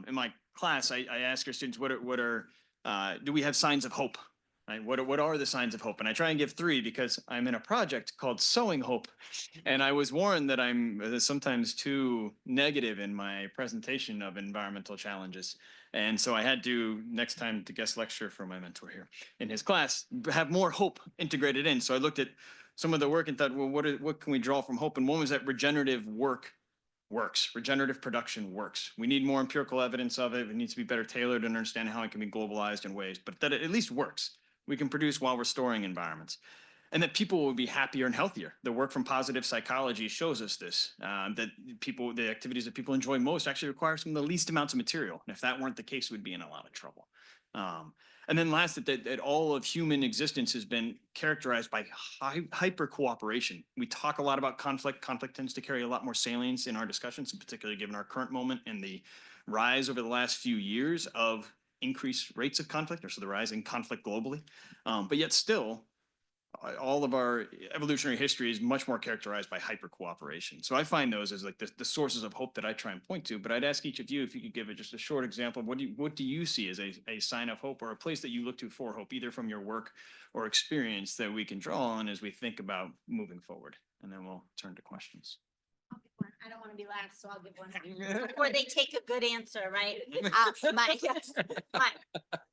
A: In my class, I ask our students, do we have signs of hope? Right? What are the signs of hope? And I try and give 3 because I'm in a project called Sowing Hope. And I was warned that I'm sometimes too negative in my presentation of environmental challenges. And so I had to, next time to guest lecture for my mentor here in his class, have more hope integrated in. So I looked at some of the work and thought, well, what can we draw from hope? And one was that regenerative work works. Regenerative production works. We need more empirical evidence of it. It needs to be better tailored and understand how it can be globalized in ways, but that it at least works. We can produce while restoring environments. And that people will be happier and healthier. The work from positive psychology shows us this, that the activities that people enjoy most actually require some of the least amounts of material. And if that weren't the case, we'd be in a lot of trouble. And then last, that all of human existence has been characterized by hyper cooperation. We talk a lot about conflict. Conflict tends to carry a lot more salience in our discussions, and particularly given our current moment and the rise over the last few years of increased rates of conflict, or so the rise in conflict globally. But yet still, all of our evolutionary history is much more characterized by hyper cooperation. So I find those as like the sources of hope that I try and point to. But I'd ask each of you if you could give it just a short example of what do you see as a sign of hope or a place that you look to for hope, either from your work or experience that we can draw on as we think about moving forward. And then we'll turn to questions.
B: I'll give one. I don't want to be last, so I'll give one. Before they take a good answer, right?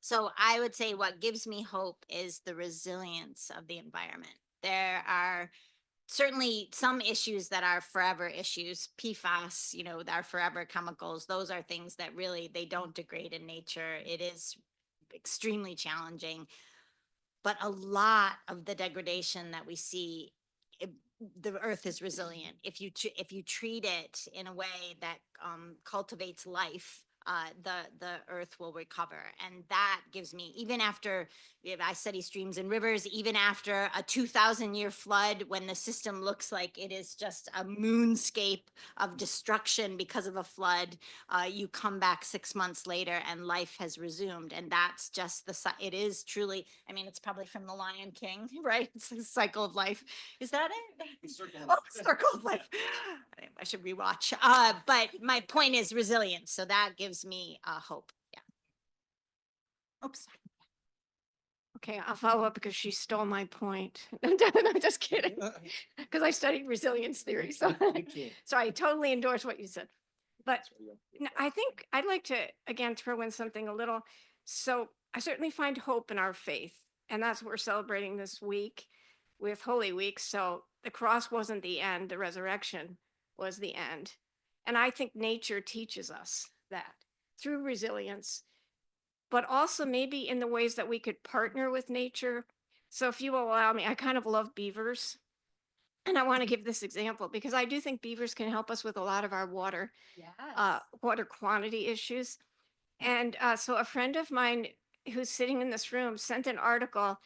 B: So I would say what gives me hope is the resilience of the environment. There are certainly some issues that are forever issues. PFAS, are forever chemicals. Those are things that really, they don't degrade in nature. It is extremely challenging. But a lot of the degradation that we see, the earth is resilient if you treat it in a way that cultivates life. The earth will recover, and that gives me, even after I study streams and rivers, even after a 2,000-year flood, when the system looks like it is just a moonscape of destruction because of a flood, you come back 6 months later and life has resumed. And that's just it is truly, I mean, it's probably from the Lion King, right? It's the cycle of life. Is that it? Circle of life. I should rewatch. But my point is resilience. So that gives me hope. Yeah. Oops.
F: Okay, I'll follow up because she stole my point. I'm just kidding. Because I studied resilience theory. So, so I totally endorse what you said. But I think I'd like to, again, throw in something a little. So I certainly find hope in our faith. And that's what we're celebrating this week with Holy Week. So the cross wasn't the end, the resurrection was the end. And I think nature teaches us that through resilience, but also maybe in the ways that we could partner with nature. So if you will allow me, I kind of love beavers. And I want to give this example because I do think beavers can help us with a lot of our water quantity issues. And so a friend of mine who's sitting in this room sent an article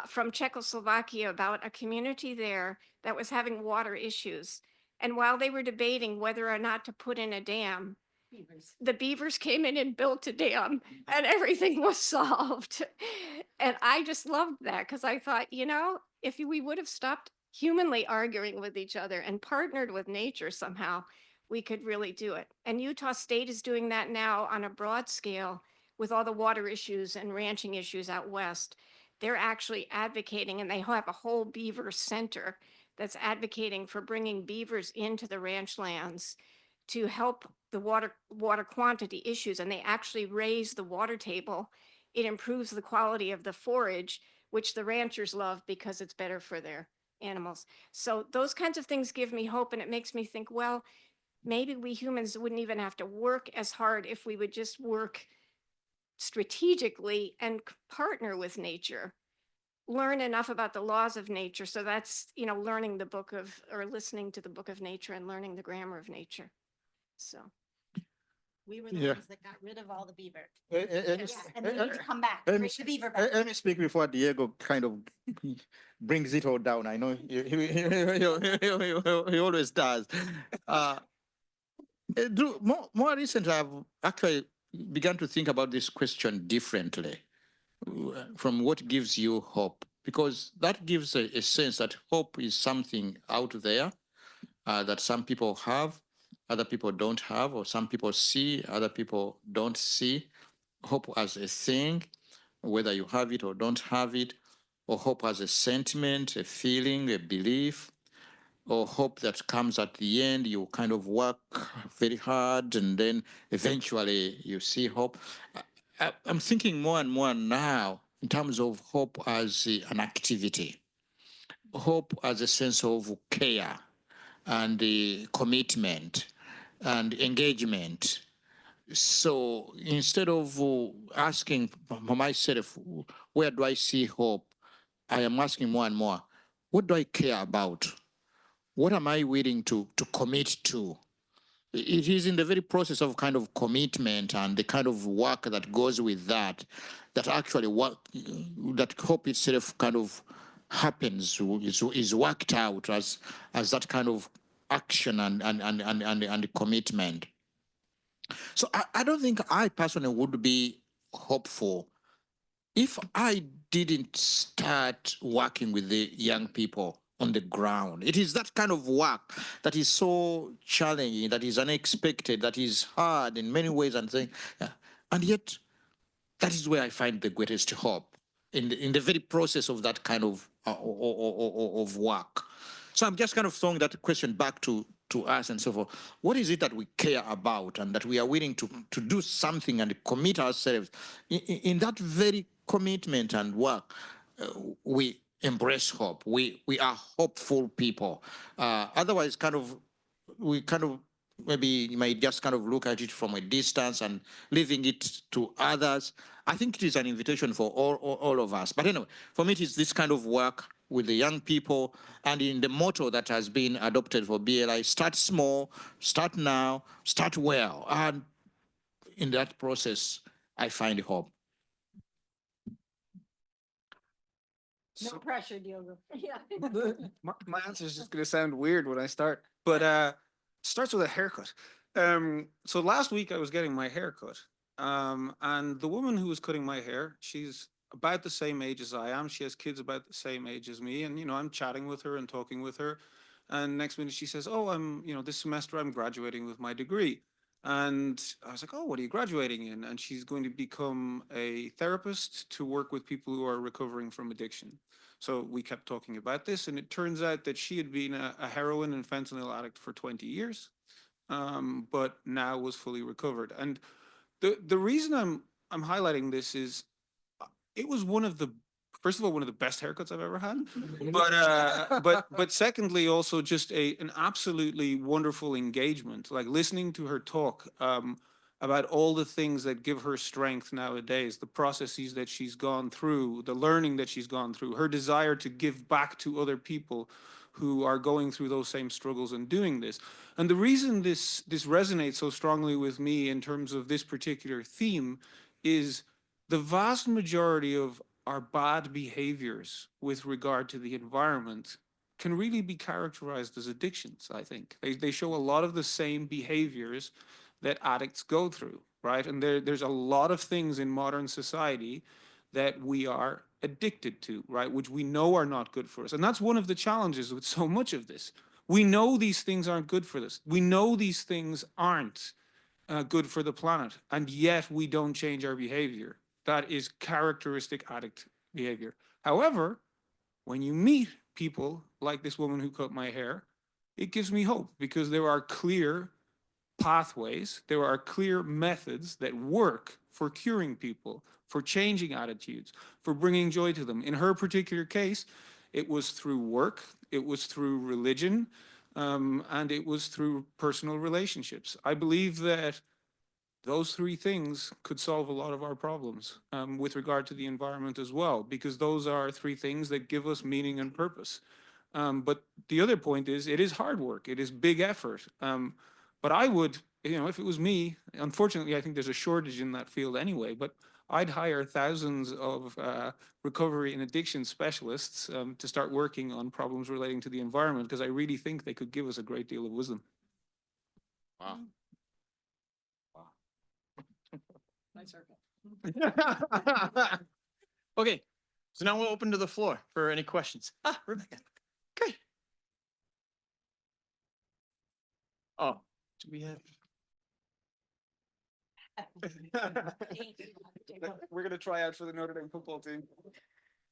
F: from Czechoslovakia about a community there that was having water issues. And while they were debating whether or not to put in a dam, the beavers came in and built a dam and everything was solved. And I just loved that because I thought, if we would have stopped humanly arguing with each other and partnered with nature somehow, we could really do it. And Utah State is doing that now on a broad scale with all the water issues and ranching issues out west. They're actually advocating, and they have a whole beaver center that's advocating for bringing beavers into the ranch lands to help the water quantity issues. And they actually raise the water table. It improves the quality of the forage, which the ranchers love because it's better for their animals. So those kinds of things give me hope, and it makes me think, well, maybe we humans wouldn't even have to work as hard if we would just work strategically and partner with nature, learn enough about the laws of nature. So that's, learning the book of, or listening to the book of nature and learning the grammar of nature. So
B: we were the
G: Yeah.
B: ones that got rid of all the beaver.
G: And
B: And they need to come back.
G: let me
B: Bring the beaver back.
G: let me speak before Diego kind of brings it all down. I know he always does. More recently, I've actually begun to think about this question differently from what gives you hope, because that gives a sense that hope is something out there that some people have, other people don't have, or some people see, other people don't see. Hope as a thing, whether you have it or don't have it, or hope as a sentiment, a feeling, a belief, or hope that comes at the end. You kind of work very hard and then eventually you see hope. I'm thinking more and more now in terms of hope as an activity, hope as a sense of care and commitment and engagement. So instead of asking for myself, where do I see hope? I am asking more and more, what do I care about? What am I willing to commit to? It is in the very process of kind of commitment and the kind of work that goes with that, that actually work, that hope itself kind of happens, is worked out as that kind of action and commitment. So I don't think I personally would be hopeful if I didn't start working with the young people on the ground, it is that kind of work that is so challenging, that is unexpected, that is hard in many ways, and things. Yeah. And yet, that is where I find the greatest hope in the very process of that kind of work. So I'm just kind of throwing that question back to us and so forth. What is it that we care about and that we are willing to do something and commit ourselves in that very commitment and work? We embrace hope. We are hopeful people. Otherwise, we kind of maybe you might just kind of look at it from a distance and leaving it to others. I think it is an invitation for all of us. But anyway, for me, it is this kind of work with the young people, and in the motto that has been adopted for BLI: start small, start now, start well. And in that process, I find hope.
B: No pressure, Diogo. Yeah.
E: My answer is just going to sound weird when I start, but starts with a haircut. So last week I was getting my hair cut, and the woman who was cutting my hair, she's about the same age as I am. She has kids about the same age as me, and I'm chatting with her and talking with her, and next minute she says, "Oh, this semester I'm graduating with my degree." And I was like, "Oh, what are you graduating in?" And she's going to become a therapist to work with people who are recovering from addiction. So we kept talking about this, and it turns out that she had been a heroin and fentanyl addict for 20 years, but now was fully recovered. And the reason I'm highlighting this is it was one of the first of all one of the best haircuts I've ever had, but secondly also just an absolutely wonderful engagement. Like listening to her talk about all the things that give her strength nowadays, the processes that she's gone through, the learning that she's gone through, her desire to give back to other people who are going through those same struggles and doing this. And the reason this resonates so strongly with me in terms of this particular theme is the vast majority of our bad behaviors with regard to the environment can really be characterized as addictions, I think. They show a lot of the same behaviors that addicts go through, right? And there's a lot of things in modern society that we are addicted to, right? Which we know are not good for us. And that's one of the challenges with so much of this. We know these things aren't good for us. We know these things aren't good for the planet, and yet we don't change our behavior. That is characteristic addict behavior. However, when you meet people like this woman who cut my hair, it gives me hope because there are clear pathways, there are clear methods that work for curing people, for changing attitudes, for bringing joy to them. In her particular case, it was through work, it was through religion, and it was through personal relationships. I believe that those three things could solve a lot of our problems with regard to the environment as well, because those are three things that give us meaning and purpose. But the other point is, it is hard work. It is big effort. But I would, if it was me, unfortunately, I think there's a shortage in that field anyway, but I'd hire thousands of recovery and addiction specialists to start working on problems relating to the environment, because I really think they could give us a great deal of wisdom.
G: Wow.
A: Okay, so now we'll open to the floor for any questions. Rebecca. Great. Oh, do we have?
E: We're going to try out for the Notre Dame football team.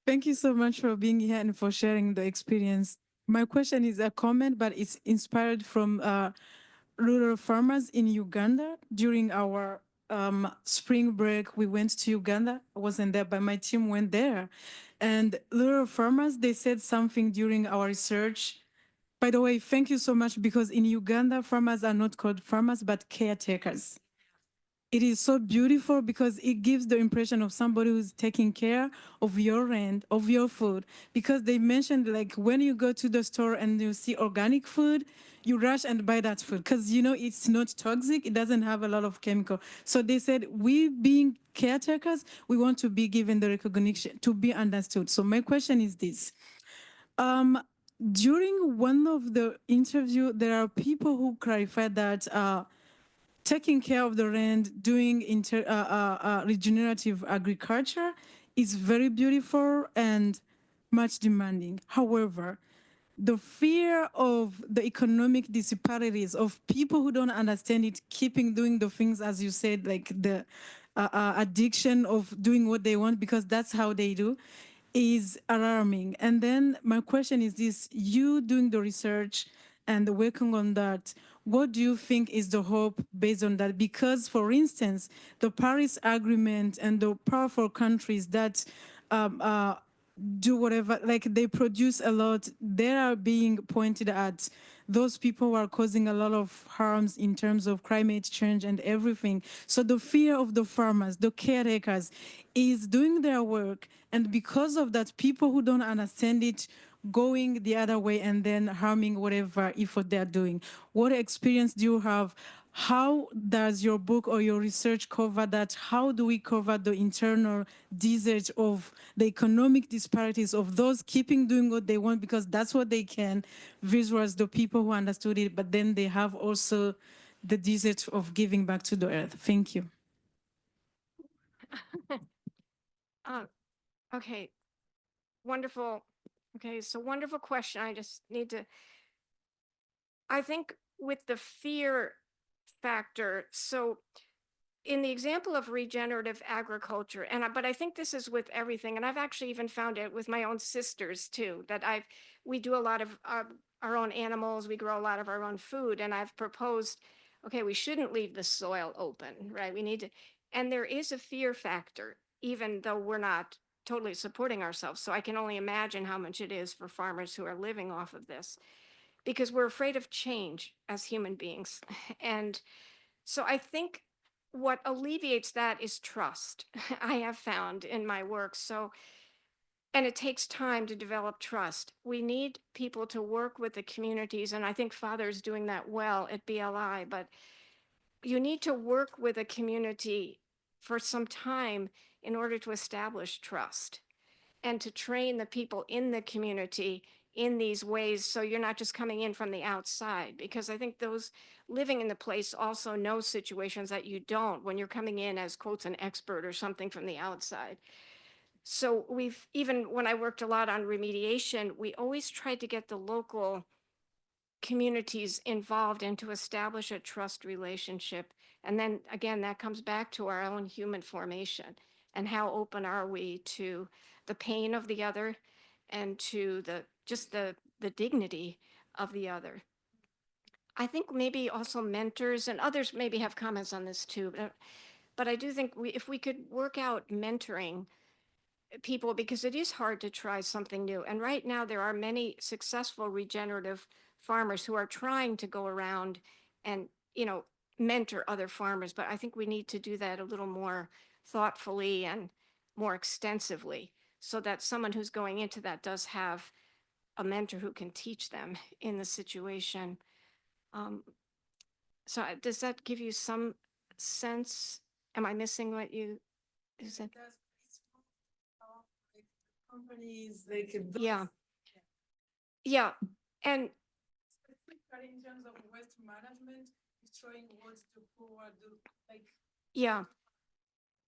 H: Thank you so much for being here and for sharing the experience. My question is a comment, but it's inspired from rural farmers in Uganda. During our spring break, we went to Uganda. I wasn't there, but my team went there. And rural farmers, they said something during our research. By the way, thank you so much, because in Uganda, farmers are not called farmers, but caretakers. It is so beautiful because it gives the impression of somebody who's taking care of your rent, of your food. Because they mentioned, like, when you go to the store and you see organic food, you rush and buy that food because it's not toxic. It doesn't have a lot of chemical. So they said, we being caretakers, we want to be given the recognition, to be understood. So my question is this. During one of the interview, there are people who clarify that taking care of the land, doing regenerative agriculture is very beautiful and much demanding. However, the fear of the economic disparities of people who don't understand it, keeping doing the things, as you said, like the addiction of doing what they want because that's how they do, is alarming. And then my question is this, you doing the research and working on that, what do you think is the hope based on that? Because, for instance, the Paris Agreement and the powerful countries that do whatever, like they produce a lot, they are being pointed at those people who are causing a lot of harms in terms of climate change and everything. So the fear of the farmers, the caretakers, is doing their work, and because of that, people who don't understand it going the other way and then harming whatever effort they're doing. What experience do you have? How does your book or your research cover that? How do we cover the internal desert of the economic disparities of those keeping doing what they want because that's what they can, versus the people who understood it, but then they have also the desert of giving back to the earth? Thank you.
F: Okay, wonderful. Okay, so wonderful question. I just need to, I think with the fear factor, so in the example of regenerative agriculture, but I think this is with everything, and I've actually even found it with my own sisters too, that we do a lot of our own animals, we grow a lot of our own food, and I've proposed, okay, we shouldn't leave the soil open, right? We need to, and there is a fear factor, even though we're not totally supporting ourselves. So I can only imagine how much it is for farmers who are living off of this, because we're afraid of change as human beings. And so I think what alleviates that is trust. I have found in my work. So, and it takes time to develop trust. We need people to work with the communities. And I think Father's doing that well at BLI, but you need to work with a community for some time in order to establish trust and to train the people in the community in these ways, so you're not just coming in from the outside, because I think those living in the place also know situations that you don't when you're coming in as, quotes, an expert or something from the outside. So we've, even when I worked a lot on remediation, we always tried to get the local communities involved and to establish a trust relationship. And then again, that comes back to our own human formation and how open are we to the pain of the other and to the dignity of the other. I think maybe also mentors, and others maybe have comments on this too, but I do think if we could work out mentoring people, because it is hard to try something new. And right now there are many successful regenerative farmers who are trying to go around and, mentor other farmers. But I think we need to do that a little more thoughtfully and more extensively, so that someone who's going into that does have a mentor who can teach them in the situation. So does that give you some sense? Am I missing what you said?
H: Companies, like
F: Yeah. Yeah. And
H: but in terms of waste management, destroying what's to forward, like
F: yeah,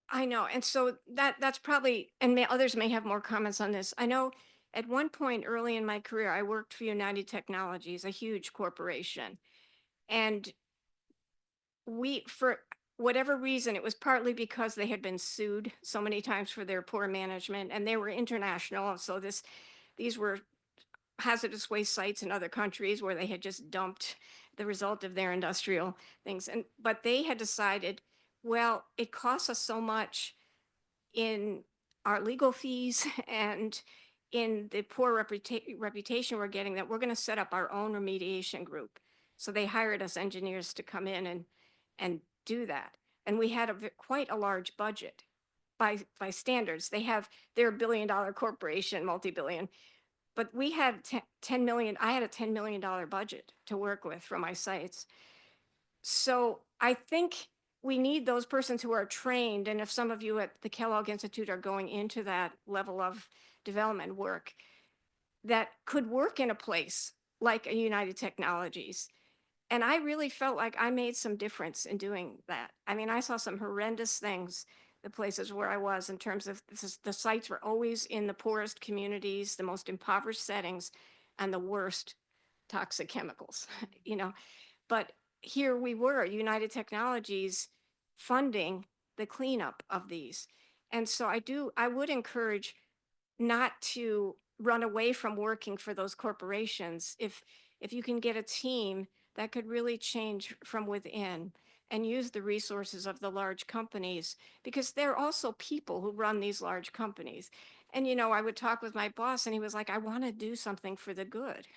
F: I know. And so that's probably, and others may have more comments on this. I know at one point early in my career, I worked for United Technologies, a huge corporation. And for whatever reason, it was partly because they had been sued so many times for their poor management, and they were international. So these were hazardous waste sites in other countries where they had just dumped the result of their industrial things. But they had decided, well, it costs us so much in our legal fees and in the poor reputation we're getting, that we're going to set up our own remediation group. So they hired us engineers to come in and do that. And we had quite a large budget by standards. They're a $1 billion corporation, multi-billion, but we had 10 million. I had a $10 million budget to work with for my sites. So I think we need those persons who are trained. And if some of you at the Kellogg Institute are going into that level of development work, that could work in a place like a United Technologies. And I really felt like I made some difference in doing that. I mean, I saw some horrendous things the places where I was in terms of the sites were always in the poorest communities, the most impoverished settings, and the worst toxic chemicals, you know. But here we were, United Technologies funding the cleanup of these. And so I would encourage not to run away from working for those corporations. If you can get a team that could really change from within and use the resources of the large companies, because they're also people who run these large companies. And you know, I would talk with my boss and he was like, I want to do something for the good.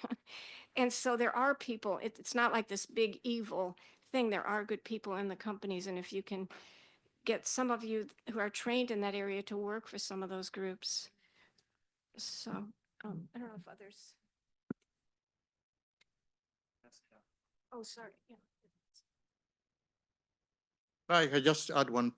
F: And so there are people, it's not like this big evil thing. There are good people in the companies. And if you can get some of you who are trained in that area to work for some of those groups. So I don't know if others. Oh, sorry. Yeah.
G: I just add one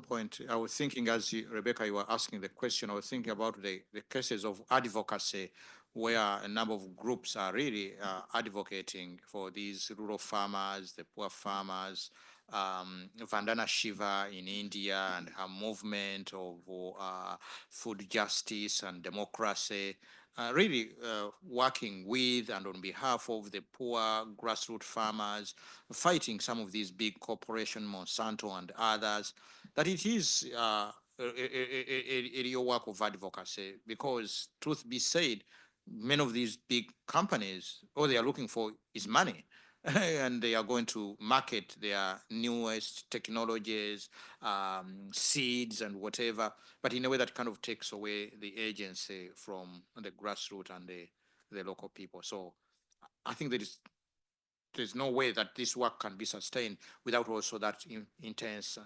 G: point. I was thinking as Rebecca, you were asking the question, I was thinking about the cases of advocacy where a number of groups are really advocating for these rural farmers, the poor farmers, Vandana Shiva in India and her movement of food justice and democracy, really working with and on behalf of the poor grassroots farmers, fighting some of these big corporations, Monsanto and others, that it is a real work of advocacy because, truth be said, many of these big companies, all they are looking for is money. And they are going to market their newest technologies, seeds, and whatever, but in a way that kind of takes away the agency from the grassroots and the local people. So I think there's no way that this work can be sustained without also that intense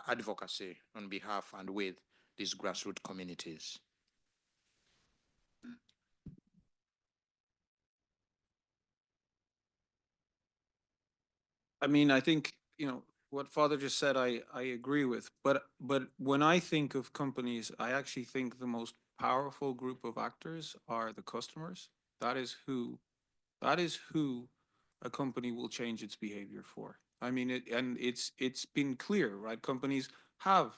G: advocacy on behalf and with these grassroots communities.
E: I mean, I think, you know, what Father just said, I agree with. But when I think of companies, I actually think the most powerful group of actors are the customers. That is who a company will change its behavior for. I mean, it's been clear, right? Companies have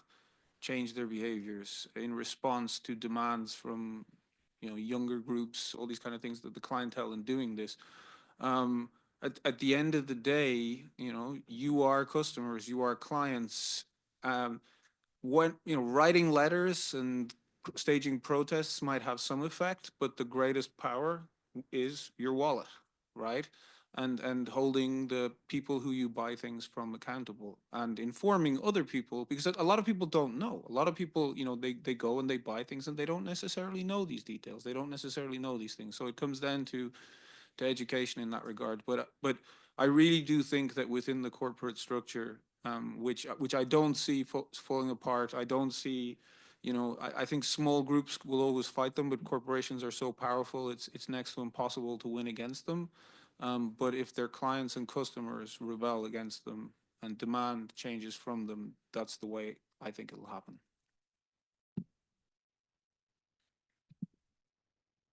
E: changed their behaviors in response to demands from, you know, younger groups, all these kind of things, that the clientele in doing this. Um, at the end of the day, you know, you are customers, you are clients. When, you know, writing letters and staging protests might have some effect, but the greatest power is your wallet, right? And holding the people who you buy things from accountable and informing other people, because a lot of people don't know. A lot of people, you know, they go and they buy things and they don't necessarily know these details. They don't necessarily know these things. So it comes down to education in that regard. But I really do think that within the corporate structure, which I don't see falling apart. I don't see, you know, I think small groups will always fight them, but corporations are so powerful, it's next to impossible to win against them. But if their clients and customers rebel against them and demand changes from them, that's the way I think it'll happen.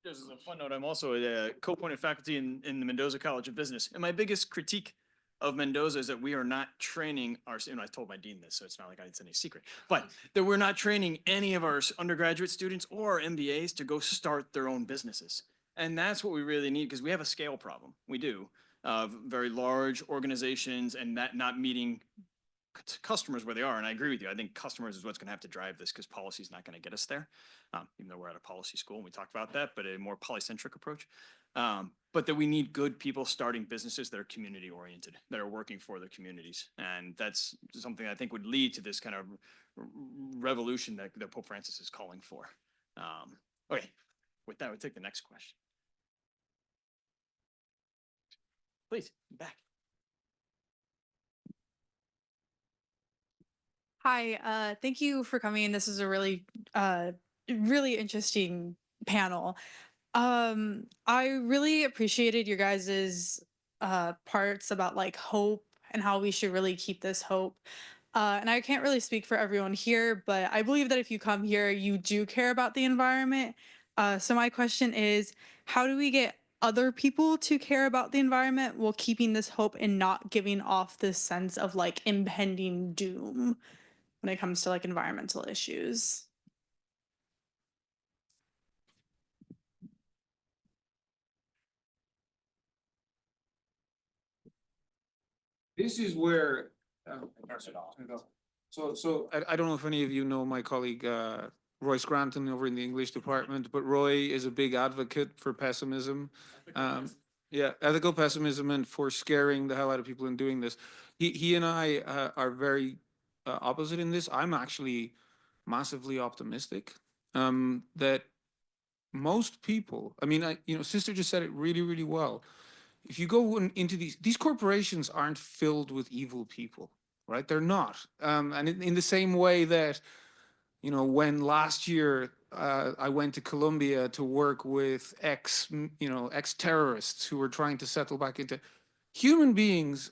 A: Just as a fun note, I'm also a co-appointed faculty in the Mendoza College of Business. And my biggest critique of Mendoza is that we are not training our, and I told my dean this, so it's not like it's any secret, but that we're not training any of our undergraduate students or MBAs to go start their own businesses. And that's what we really need, because we have a scale problem. We do. Very large organizations and that not meeting customers where they are. And I agree with you. I think customers is what's going to have to drive this, because policy is not going to get us there. Even though we're at a policy school and we talked about that, but a more polycentric approach. But that we need good people starting businesses that are community oriented, that are working for their communities. And that's something I think would lead to this kind of revolution that Pope Francis is calling for. Okay, with that, we'll take the next question. Please, back.
I: Hi, thank you for coming. This is a really interesting panel. I really appreciated your guys's parts about like hope and how we should really keep this hope. And I can't really speak for everyone here, but I believe that if you come here, you do care about the environment. So my question is, how do we get other people to care about the environment while keeping this hope and not giving off this sense of like impending doom? when it comes to like environmental issues.
E: This is where. So I don't know if any of you know my colleague Roy Scranton over in the English department, but Roy is a big advocate for pessimism. Yeah, ethical pessimism and for scaring the hell out of people in doing this. He and I are very opposite in this. I'm actually massively optimistic that most people, I mean, Sister just said it really, really well. If you go into these corporations aren't filled with evil people, right? They're not. And in the same way that, when last year I went to Colombia to work with ex-terrorists who were trying to settle back into human beings,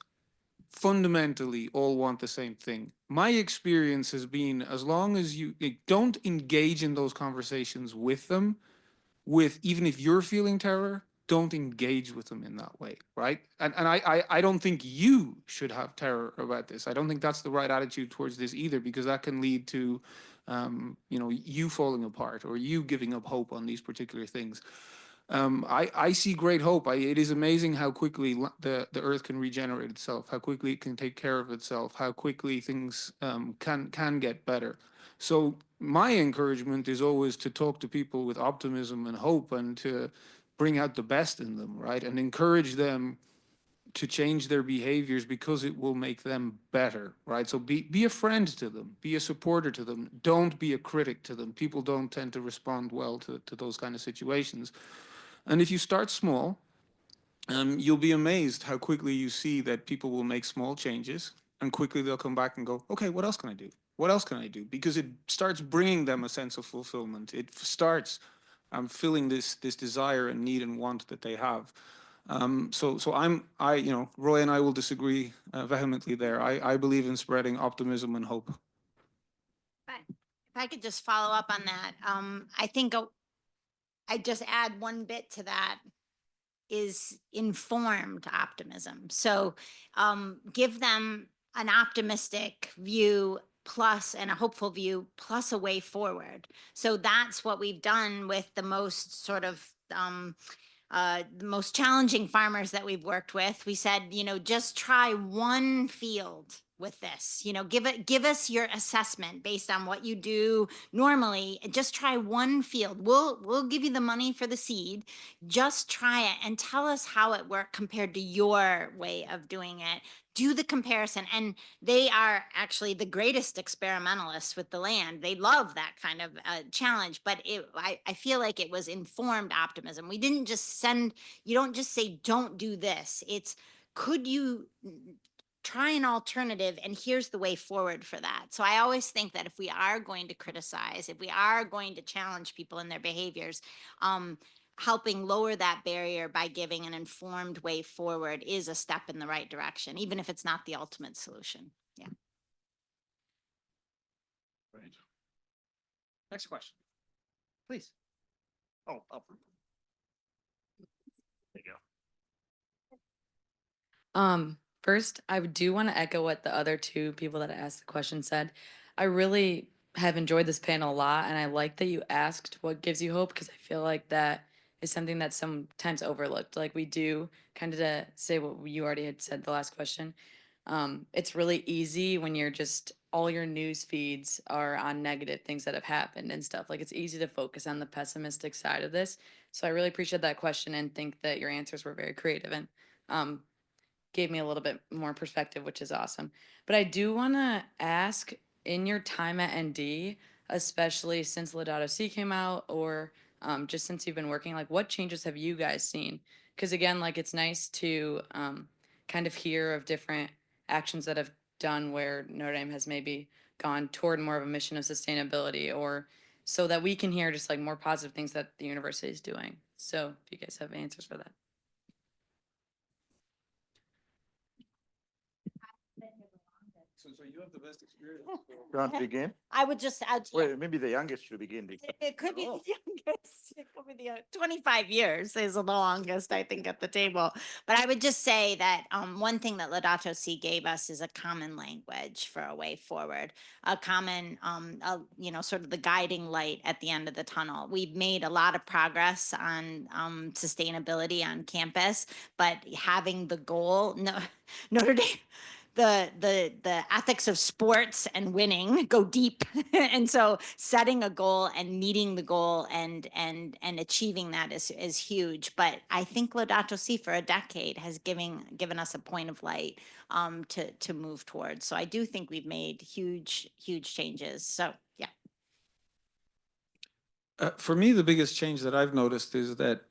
E: fundamentally all want the same thing. My experience has been, as long as you don't engage in those conversations with them, even if you're feeling terror, don't engage with them in that way, right? And I don't think you should have terror about this. I don't think that's the right attitude towards this either, because that can lead to you falling apart or you giving up hope on these particular things. I see great hope. It is amazing how quickly the earth can regenerate itself, how quickly it can take care of itself, how quickly things can get better. So my encouragement is always to talk to people with optimism and hope and to bring out the best in them, right? And encourage them to change their behaviors because it will make them better, right? So be a friend to them, be a supporter to them. Don't be a critic to them. People don't tend to respond well to those kind of situations. And if you start small, you'll be amazed how quickly you see that people will make small changes and quickly they'll come back and go, okay, what else can I do? What else can I do? Because it starts bringing them a sense of fulfillment. It starts filling this desire and need and want that they have. So Roy and I will disagree vehemently there. I believe in spreading optimism and hope.
B: But if I could just follow up on that, I think I just add one bit to that is informed optimism. So give them an optimistic view plus and a hopeful view plus a way forward. So that's what we've done with the most sort of the most challenging farmers that we've worked with. We said, just try one field with this, give us your assessment based on what you do normally. Just try one field. We'll give you the money for the seed. Just try it and tell us how it worked compared to your way of doing it. Do the comparison. And they are actually the greatest experimentalists with the land. They love that kind of challenge, but I feel like it was informed optimism. We didn't just you don't just say, don't do this. It's, could you try an alternative, and here's the way forward for that. So I always think that if we are going to criticize, if we are going to challenge people in their behaviors, helping lower that barrier by giving an informed way forward is a step in the right direction, even if it's not the ultimate solution. Yeah.
A: Right. Next question, please. Oh, up. There you go.
J: First, I do want to echo what the other two people that asked the question said. I really have enjoyed this panel a lot, and I like that you asked what gives you hope, because I feel like that is something that's sometimes overlooked. Like, we do kind of, to say what you already had said the last question. It's really easy when you're just, all your news feeds are on negative things that have happened and stuff. Like, it's easy to focus on the pessimistic side of this. So I really appreciate that question and think that your answers were very creative and gave me a little bit more perspective, which is awesome. But I do want to ask, in your time at ND, especially since Laudato Si came out, or just since you've been working, like, what changes have you guys seen? Because again, like, it's nice to kind of hear of different actions that have done where Notre Dame has maybe gone toward more of a mission of sustainability, or so that we can hear just like more positive things that the university is doing. So if you guys have answers for that.
E: So you have the best experience.
G: You want to begin?
B: I would just add,
G: Well, maybe the youngest should begin.
B: it could be the youngest. It could be the 25 years is the longest, I think, at the table. But I would just say that one thing that Laudato Si gave us is a common language for a way forward, a common, sort of the guiding light at the end of the tunnel. We've made a lot of progress on sustainability on campus, but having the goal, no, Notre Dame. The ethics of sports and winning go deep, and so setting a goal and meeting the goal and achieving that is huge. But I think Laudato Si for a decade has given us a point of light to move towards. So I do think we've made huge changes. So yeah.
E: For me, the biggest change that I've noticed is that,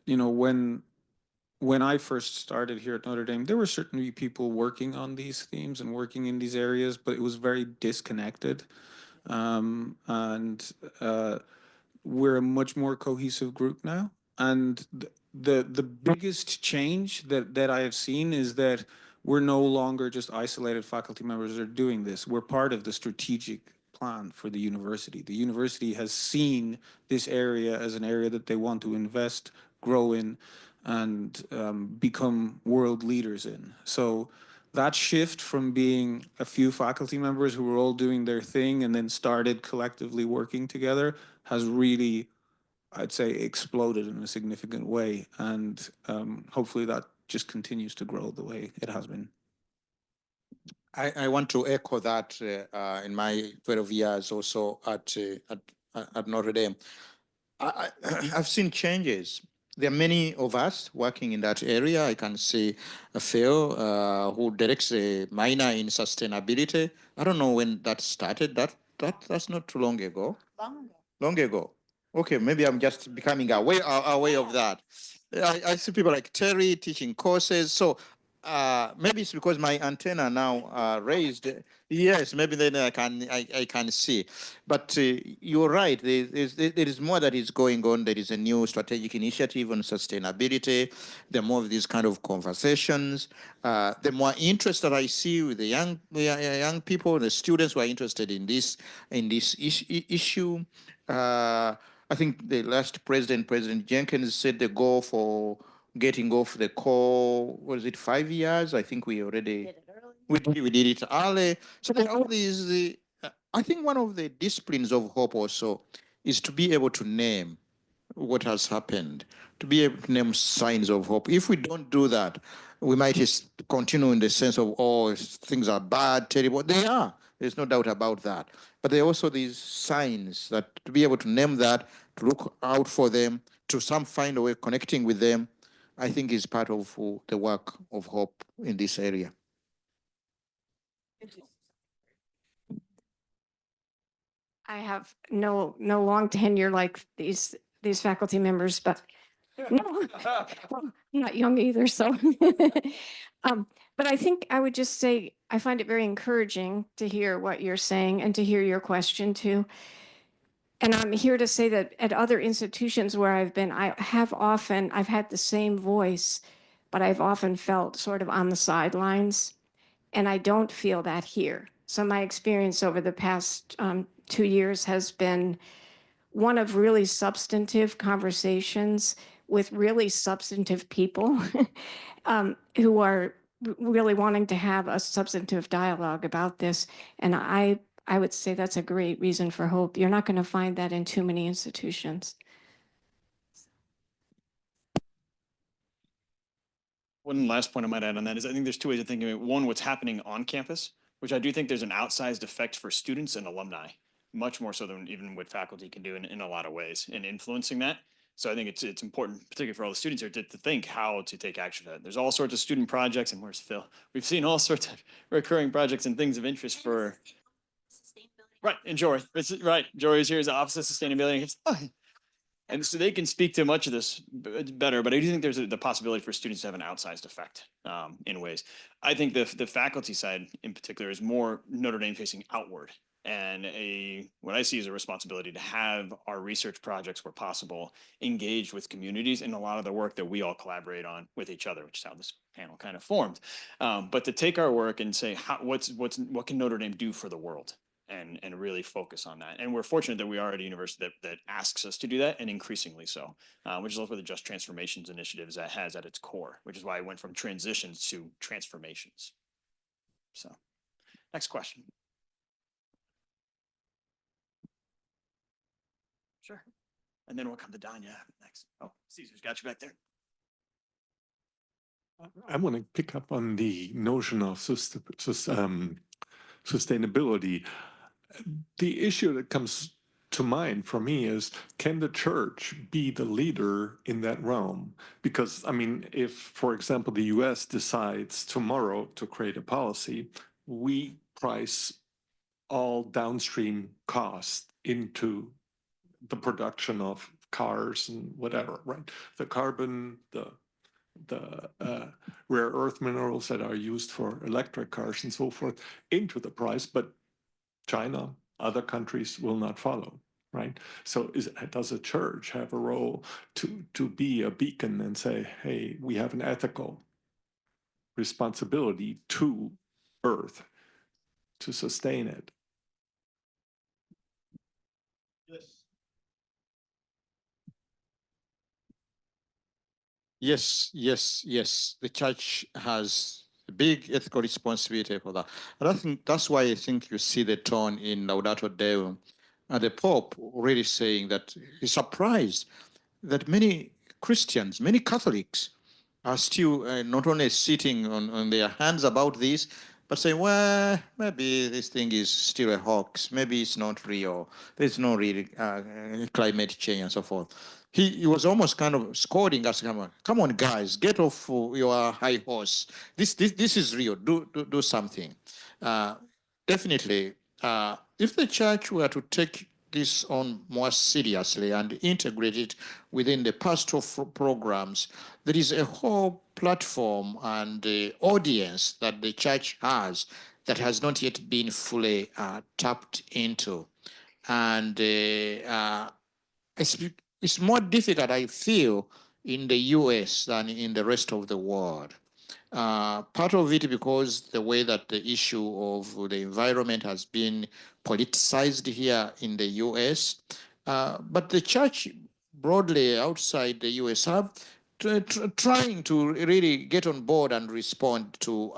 E: when I first started here at Notre Dame, there were certainly people working on these themes and working in these areas, but it was very disconnected. And we're a much more cohesive group now. And the biggest change that I have seen is that we're no longer just isolated faculty members that are doing this. We're part of the strategic plan for the university. The university has seen this area as an area that they want to invest, grow in, and become world leaders in. So that shift from being a few faculty members who were all doing their thing and then started collectively working together has really, I'd say, exploded in a significant way. And hopefully that just continues to grow the way it has been.
G: I want to echo that in my 12 years also at Notre Dame. I've seen changes. There are many of us working in that area. I can see Phil, who directs a minor in sustainability. I don't know when that started. That's not too long ago. Long ago. Okay, maybe I'm just becoming aware of that. I see people like Terry teaching courses. So maybe it's because my antenna now raised. Yes, maybe then I can see. But you're right. There is more that is going on. There is a new strategic initiative on sustainability. There are more of these kind of conversations. The more interest that I see with the young people, the students who are interested in this issue. I think the last President Jenkins, set the goal for getting off the coal. Was it 5 years? I think we already we did it early. So there are all these. I think one of the disciplines of hope also is to be able to name what has happened, to be able to name signs of hope. If we don't do that, we might just continue in the sense of, oh, things are bad, terrible. They are. There's no doubt about that. But there are also these signs that to be able to name that, to look out for them, to find a way of connecting with them, I think is part of the work of hope in this area.
F: I have no long tenure like these faculty members, but no, well, I'm not young either. So, but I think I would just say I find it very encouraging to hear what you're saying and to hear your question too. And I'm here to say that at other institutions where I've been, I've had the same voice, but I've often felt sort of on the sidelines, and I don't feel that here. So my experience over the past 2 years has been one of really substantive conversations with really substantive people who are really wanting to have a substantive dialogue about this. And I would say that's a great reason for hope. You're not going to find that in too many institutions.
A: One last point I might add on that is I think there's two ways of thinking of it. One, what's happening on campus, which I do think there's an outsized effect for students and alumni, much more so than even what faculty can do in a lot of ways in influencing that. So I think it's important, particularly for all the students here, to think how to take action. There's all sorts of student projects, and where's Phil? We've seen all sorts of recurring projects and things of interest for. Right, and Jory, right. Jory is here as the Office of Sustainability. And so they can speak to much of this better, but I do think there's the possibility for students to have an outsized effect in ways. I think the faculty side in particular is more Notre Dame facing outward, and what I see as a responsibility to have our research projects where possible engaged with communities in a lot of the work that we all collaborate on with each other, which is how this panel kind of formed. But to take our work and say, what can Notre Dame do for the world? And really focus on that. And we're fortunate that we are at a university that asks us to do that, and increasingly so, which is also the Just Transformations initiatives that has at its core, which is why I went from transitions to transformations. So, next question. Sure. And then we'll come to Danya next. Oh, Caesar's got you back there.
K: I want to pick up on the notion of sustainability. The issue that comes to mind for me is, can the church be the leader in that realm? Because, I mean, if, for example, the US decides tomorrow to create a policy, we price all downstream costs into the production of cars and whatever, right? The carbon, the rare earth minerals that are used for electric cars and so forth into the price, but China, other countries will not follow, right? So does a church have a role to be a beacon and say, hey, we have an ethical responsibility to Earth to sustain it?
G: Yes. The church has a big ethical responsibility for that. And I think that's why I think you see the tone in Laudato Si, the Pope really saying that he's surprised that many Christians, many Catholics are still not only sitting on their hands about this, but saying, well, maybe this thing is still a hoax. Maybe it's not real. There's no real climate change and so forth. He was almost kind of scolding us, come on, guys, get off your high horse. This is real. Do something. Definitely, if the church were to take this on more seriously and integrate it within the pastoral programs, there is a whole platform and audience that the church has that has not yet been fully tapped into. And it's more difficult, I feel, in the US than in the rest of the world. Part of it because the way that the issue of the environment has been politicized here in the US, but the church broadly outside the US have trying to really get on board and respond to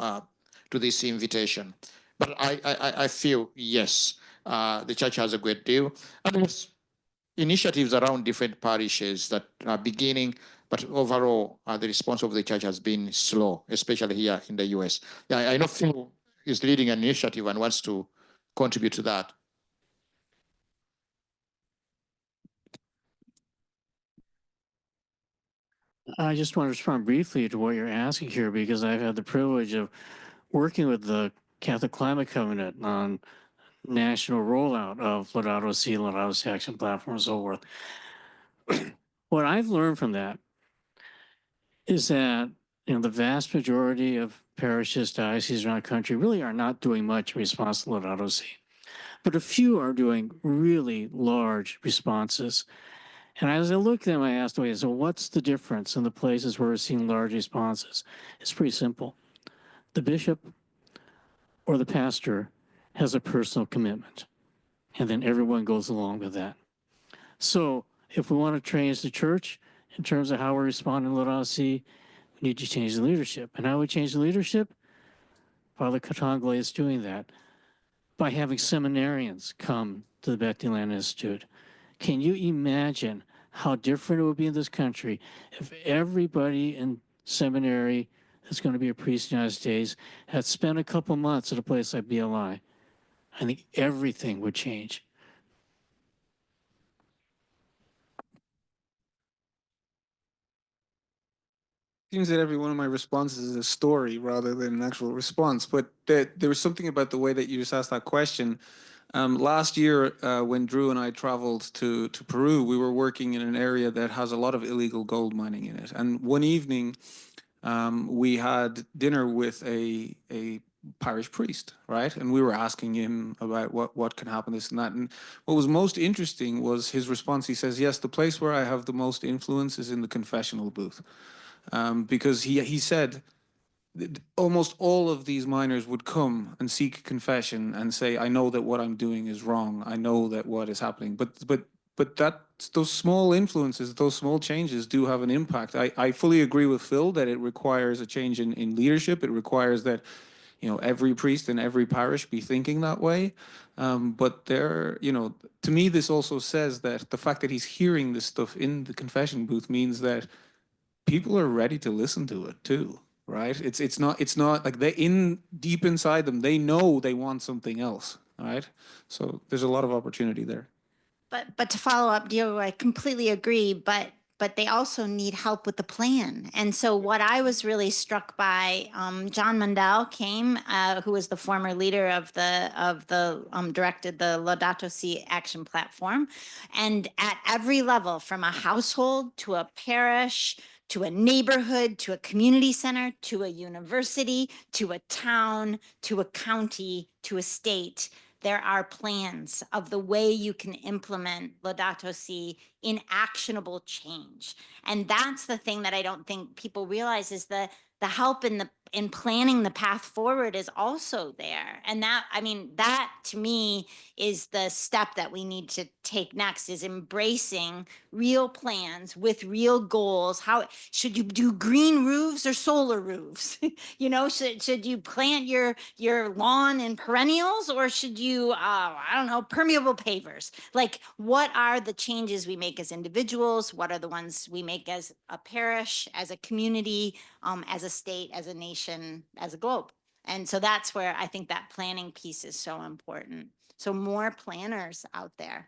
G: this invitation. But I feel, yes, the church has a great deal. And there's initiatives around different parishes that are beginning, but overall, the response of the church has been slow, especially here in the US. Yeah, I know Phil is leading an initiative and wants to contribute to that.
L: I just want to respond briefly to what you're asking here, because I've had the privilege of working with the Catholic Climate Covenant on national rollout of Laudato Si, Laudato Si Action Platform, and so forth. What I've learned from that is that the vast majority of parishes, dioceses around the country really are not doing much in response to Laudato Si, but a few are doing really large responses. And as I look at them, I asked, okay, so what's the difference in the places where we're seeing large responses? It's pretty simple. The bishop or the pastor has a personal commitment, and then everyone goes along with that. So if we want to change the church in terms of how we're responding to Laudato Si, we need to change the leadership. And how we change the leadership? Father Katangale is doing that by having seminarians come to the Bethlehem Institute. Can you imagine how different it would be in this country if everybody in seminary that's going to be a priest in the United States had spent a couple months at a place like BLI? I think everything would change.
E: Seems that every one of my responses is a story rather than an actual response, but there was something about the way that you just asked that question. Last year, when Drew and I traveled to Peru, we were working in an area that has a lot of illegal gold mining in it. And one evening, we had dinner with a parish priest, right? And we were asking him about what can happen, this and that. And what was most interesting was his response. He says, yes, the place where I have the most influence is in the confessional booth. Because he said, almost all of these minors would come and seek confession and say, I know that what I'm doing is wrong. I know that what is happening. But that those small influences, those small changes do have an impact. I fully agree with Phil that it requires a change in leadership. It requires that, you know, every priest in every parish be thinking that way. But there, you know, to me, this also says that the fact that he's hearing this stuff in the confession booth means that people are ready to listen to it too, right? It's not like they in deep inside them, they know they want something else, right? So there's a lot of opportunity there.
B: But to follow up, Diego, I completely agree, but they also need help with the plan. And so what I was really struck by, John Mundell came, who was the former leader of the directed the Laudato Si action platform. And at every level, from a household to a parish, to a neighborhood, to a community center, to a university, to a town, to a county, to a state, there are plans of the way you can implement Laudato Si in actionable change. And that's the thing that I don't think people realize is the help in planning the path forward is also there. And that, I mean, that to me is the step that we need to take next, is embracing real plans with real goals. How should you do, green roofs or solar roofs? You know, should you plant your lawn in perennials, or should you I don't know, permeable pavers? Like, what are the changes we make as individuals? What are the ones we make as a parish, as a community, as a state, as a nation, as a globe? And so that's where I think that planning piece is so important. So more planners out there.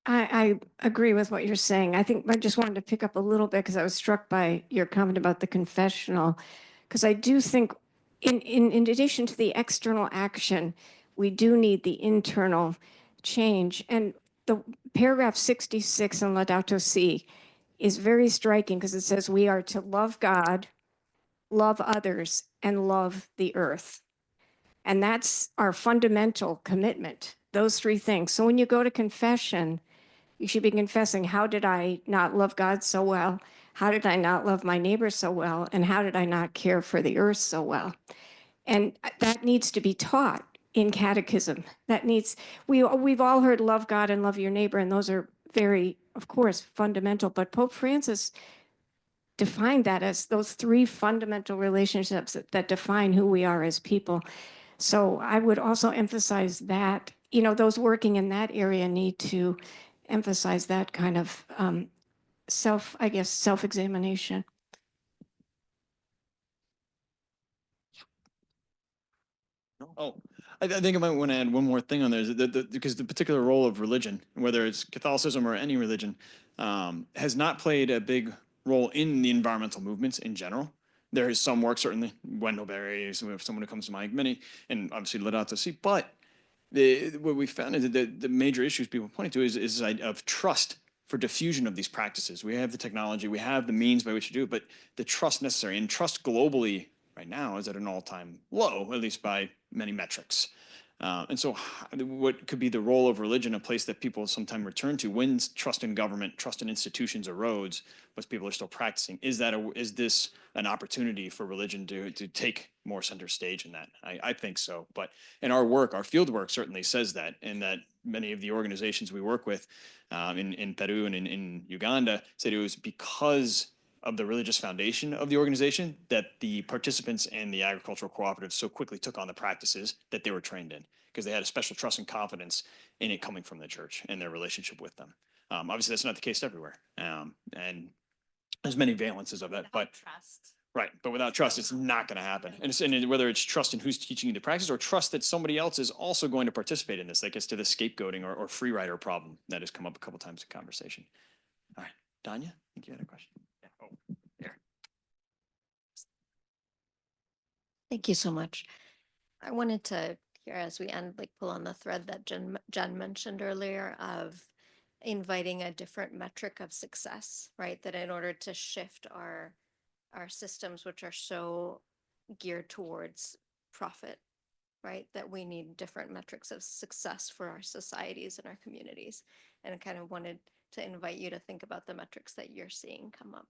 F: I agree with what you're saying. I think I just wanted to pick up a little bit because I was struck by your comment about the confessional, because I do think in addition to the external action, we do need the internal change. And the paragraph 66 in Laudato Si is very striking because it says we are to love God, love others, and love the earth. And that's our fundamental commitment, those three things. So when you go to confession, you should be confessing, how did I not love God so well? How did I not love my neighbor so well? And how did I not care for the earth so well? And that needs to be taught in catechism. That needs, we've all heard love God and love your neighbor, and those are very, of course, fundamental. But Pope Francis defined that as those three fundamental relationships that define who we are as people. So I would also emphasize that, you know, those working in that area need to emphasize that kind of self-examination.
A: Oh, I think I might want to add one more thing on there, is because the particular role of religion, whether it's Catholicism or any religion, has not played a big role in the environmental movements in general. There is some work, certainly, Wendell Berry, someone who comes to mind, many, and obviously Laudato Si, but what we found is that the major issues people point to is of trust for diffusion of these practices. We have the technology, we have the means by which to do it, but the trust necessary, and trust globally right now is at an all-time low, at least by many metrics. And so what could be the role of religion, a place that people sometimes return to when trust in government, trust in institutions erodes, but people are still practicing? Is this an opportunity for religion to take more center stage in that? I think so. But in our work, our field work certainly says that, and that many of the organizations we work with in Peru and in Uganda said it was because of the religious foundation of the organization that the participants and the agricultural cooperatives so quickly took on the practices that they were trained in, because they had a special trust and confidence in it coming from the church and their relationship with them. Obviously, that's not the case everywhere, and there's many valences of that. But
B: trust.
A: right, but without trust, it's not going to happen. And whether it's trust in who's teaching you the practice, or trust that somebody else is also going to participate in this, that gets to the scapegoating or free rider problem that has come up a couple times in conversation. All right, Danya, I think you had a question. Yeah. Oh, here.
M: Thank you so much. I wanted to, here as we end, like pull on the thread that Jen mentioned earlier of inviting a different metric of success, right? That in order to shift our systems, which are so geared towards profit, right? That we need different metrics of success for our societies and our communities. And I kind of wanted to invite you to think about the metrics that you're seeing come up.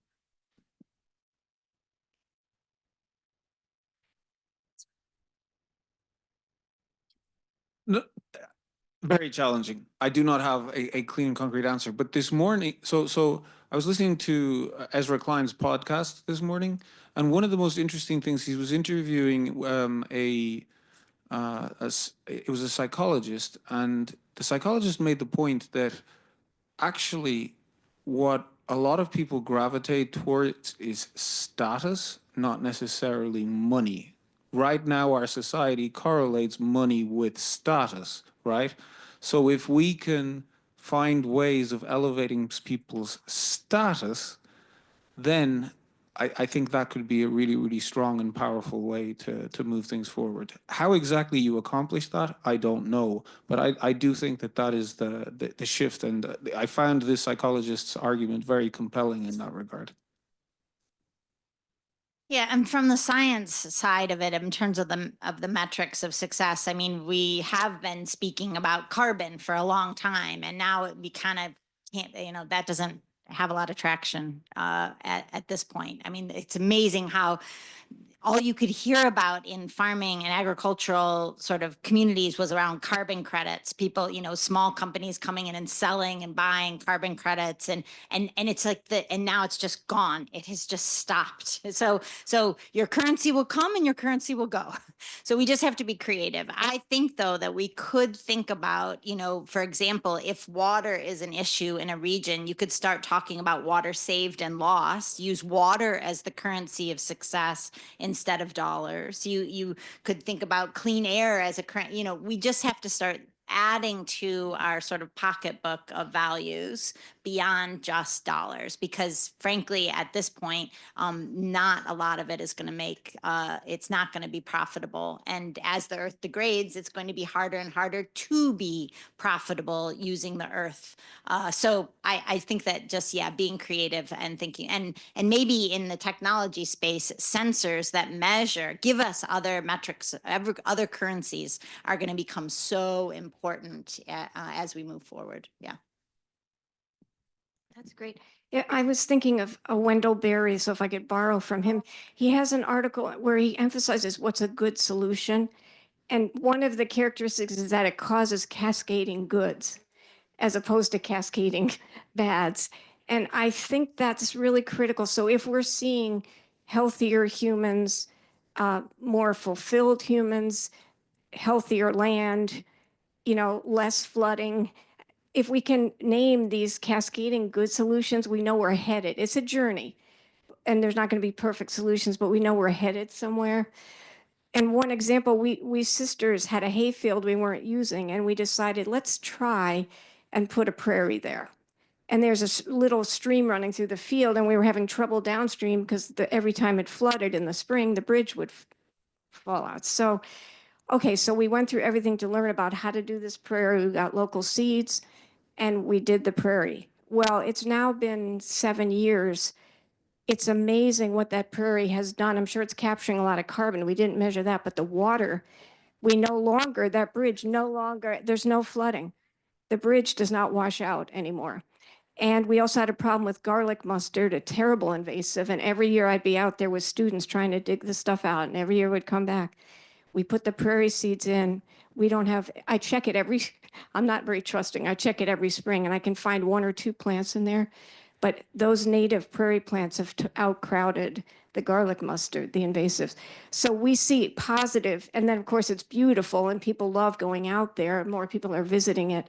E: Very challenging. I do not have a clean and concrete answer. But this morning, so I was listening to Ezra Klein's podcast this morning, and one of the most interesting things, he was interviewing it was a psychologist, and the psychologist made the point that actually what a lot of people gravitate towards is status, not necessarily money. Right now, our society correlates money with status, right? So if we can find ways of elevating people's status, then I think that could be a really, really strong and powerful way to move things forward. How exactly you accomplish that, I don't know. But I do think that that is the shift. And I found this psychologist's argument very compelling in that regard.
B: Yeah, and from the science side of it, in terms of the metrics of success, I mean, we have been speaking about carbon for a long time, and now we kind of can't, that doesn't have a lot of traction at this point. I mean, it's amazing how all you could hear about in farming and agricultural sort of communities was around carbon credits. People, small companies coming in and selling and buying carbon credits, and it's like and now it's just gone. It has just stopped. So your currency will come and your currency will go. So we just have to be creative. I think though that we could think about, for example, if water is an issue in a region, you could start talking about water saved and lost. Use water as the currency of success instead of dollars. You could think about clean air as a current, we just have to start adding to our sort of pocketbook of values beyond just dollars, because frankly, at this point, not a lot of it is going to make, it's not going to be profitable. And as the earth degrades, it's going to be harder and harder to be profitable using the earth. So I think that just, being creative and thinking, and maybe in the technology space, sensors that measure, give us other metrics, other currencies are going to become so important as we move forward. Yeah.
F: That's great. Yeah, I was thinking of Wendell Berry, so if I could borrow from him, he has an article where he emphasizes what's a good solution. And one of the characteristics is that it causes cascading goods as opposed to cascading bads. And I think that's really critical. So if we're seeing healthier humans, more fulfilled humans, healthier land, less flooding, if we can name these cascading good solutions, we know we're headed. It's a journey, and there's not going to be perfect solutions, but we know we're headed somewhere. And one example, we sisters had a hayfield we weren't using, and we decided, let's try and put a prairie there. And there's a little stream running through the field, and we were having trouble downstream because every time it flooded in the spring, the bridge would fall out. So, okay, so we went through everything to learn about how to do this prairie. We got local seeds, and we did the prairie. Well, it's now been 7 years. It's amazing what that prairie has done. I'm sure it's capturing a lot of carbon. We didn't measure that, but the water, that bridge there's no flooding. The bridge does not wash out anymore. And we also had a problem with garlic mustard, a terrible invasive. And every year I'd be out there with students trying to dig the stuff out, and every year would come back. We put the prairie seeds in. I check it I'm not very trusting. I check it every spring, and I can find 1 or 2 plants in there. But those native prairie plants have outcrowded the garlic mustard, the invasives. So we see positive, and then of course it's beautiful, and people love going out there. More people are visiting it.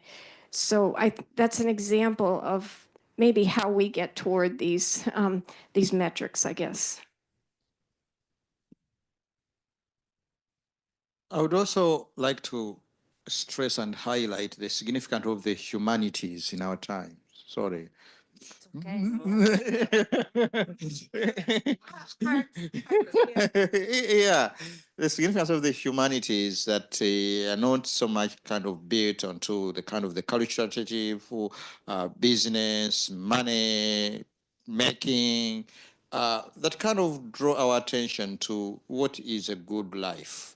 F: So that's an example of maybe how we get toward these metrics, I guess.
G: I would also like to stress and highlight the significance of the humanities in our time. Sorry. Yeah, the significance of the humanities that are not so much kind of built onto the kind of the qualitative business, money making, that kind of draw our attention to what is a good life.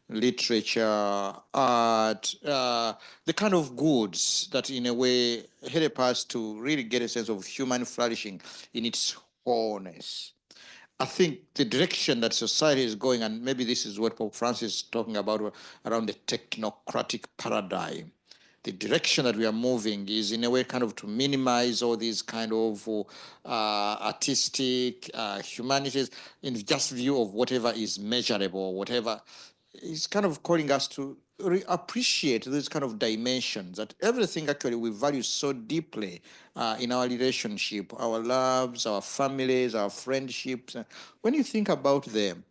G: Literature, art, the kind of goods that in a way help us to really get a sense of human flourishing in its wholeness. I think the direction that society is going, and maybe this is what Pope Francis is talking about around the technocratic paradigm, the direction that we are moving is in a way kind of to minimize all these kind of artistic humanities in just view of whatever is measurable, whatever. It's kind of calling us to appreciate these kind of dimensions that everything actually we value so deeply in our relationship, our loves, our families, our friendships. When you think about them,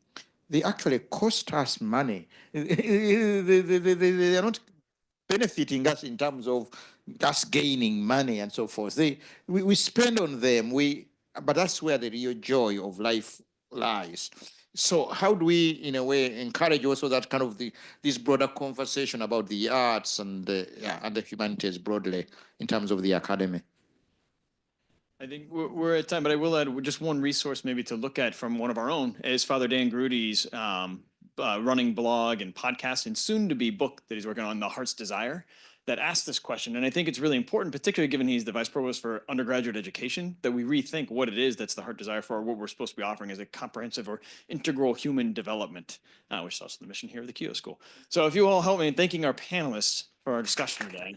G: they actually cost us money. They are not benefiting us in terms of us gaining money and so forth. We spend on them. But that's where the real joy of life lies. So how do we, in a way, encourage also that kind of this broader conversation about the arts and the humanities broadly in terms of the academy?
A: I think we're at time, but I will add just one resource maybe to look at from one of our own is Father Dan Grudy's running blog and podcast and soon to be book that he's working on, The Heart's Desire, that asks this question. And I think it's really important, particularly given he's the vice provost for undergraduate education, that we rethink what it is that's the heart desire for, or what we're supposed to be offering as a comprehensive or integral human development, which is also the mission here of the Keough School. So if you all help me in thanking our panelists for our discussion today.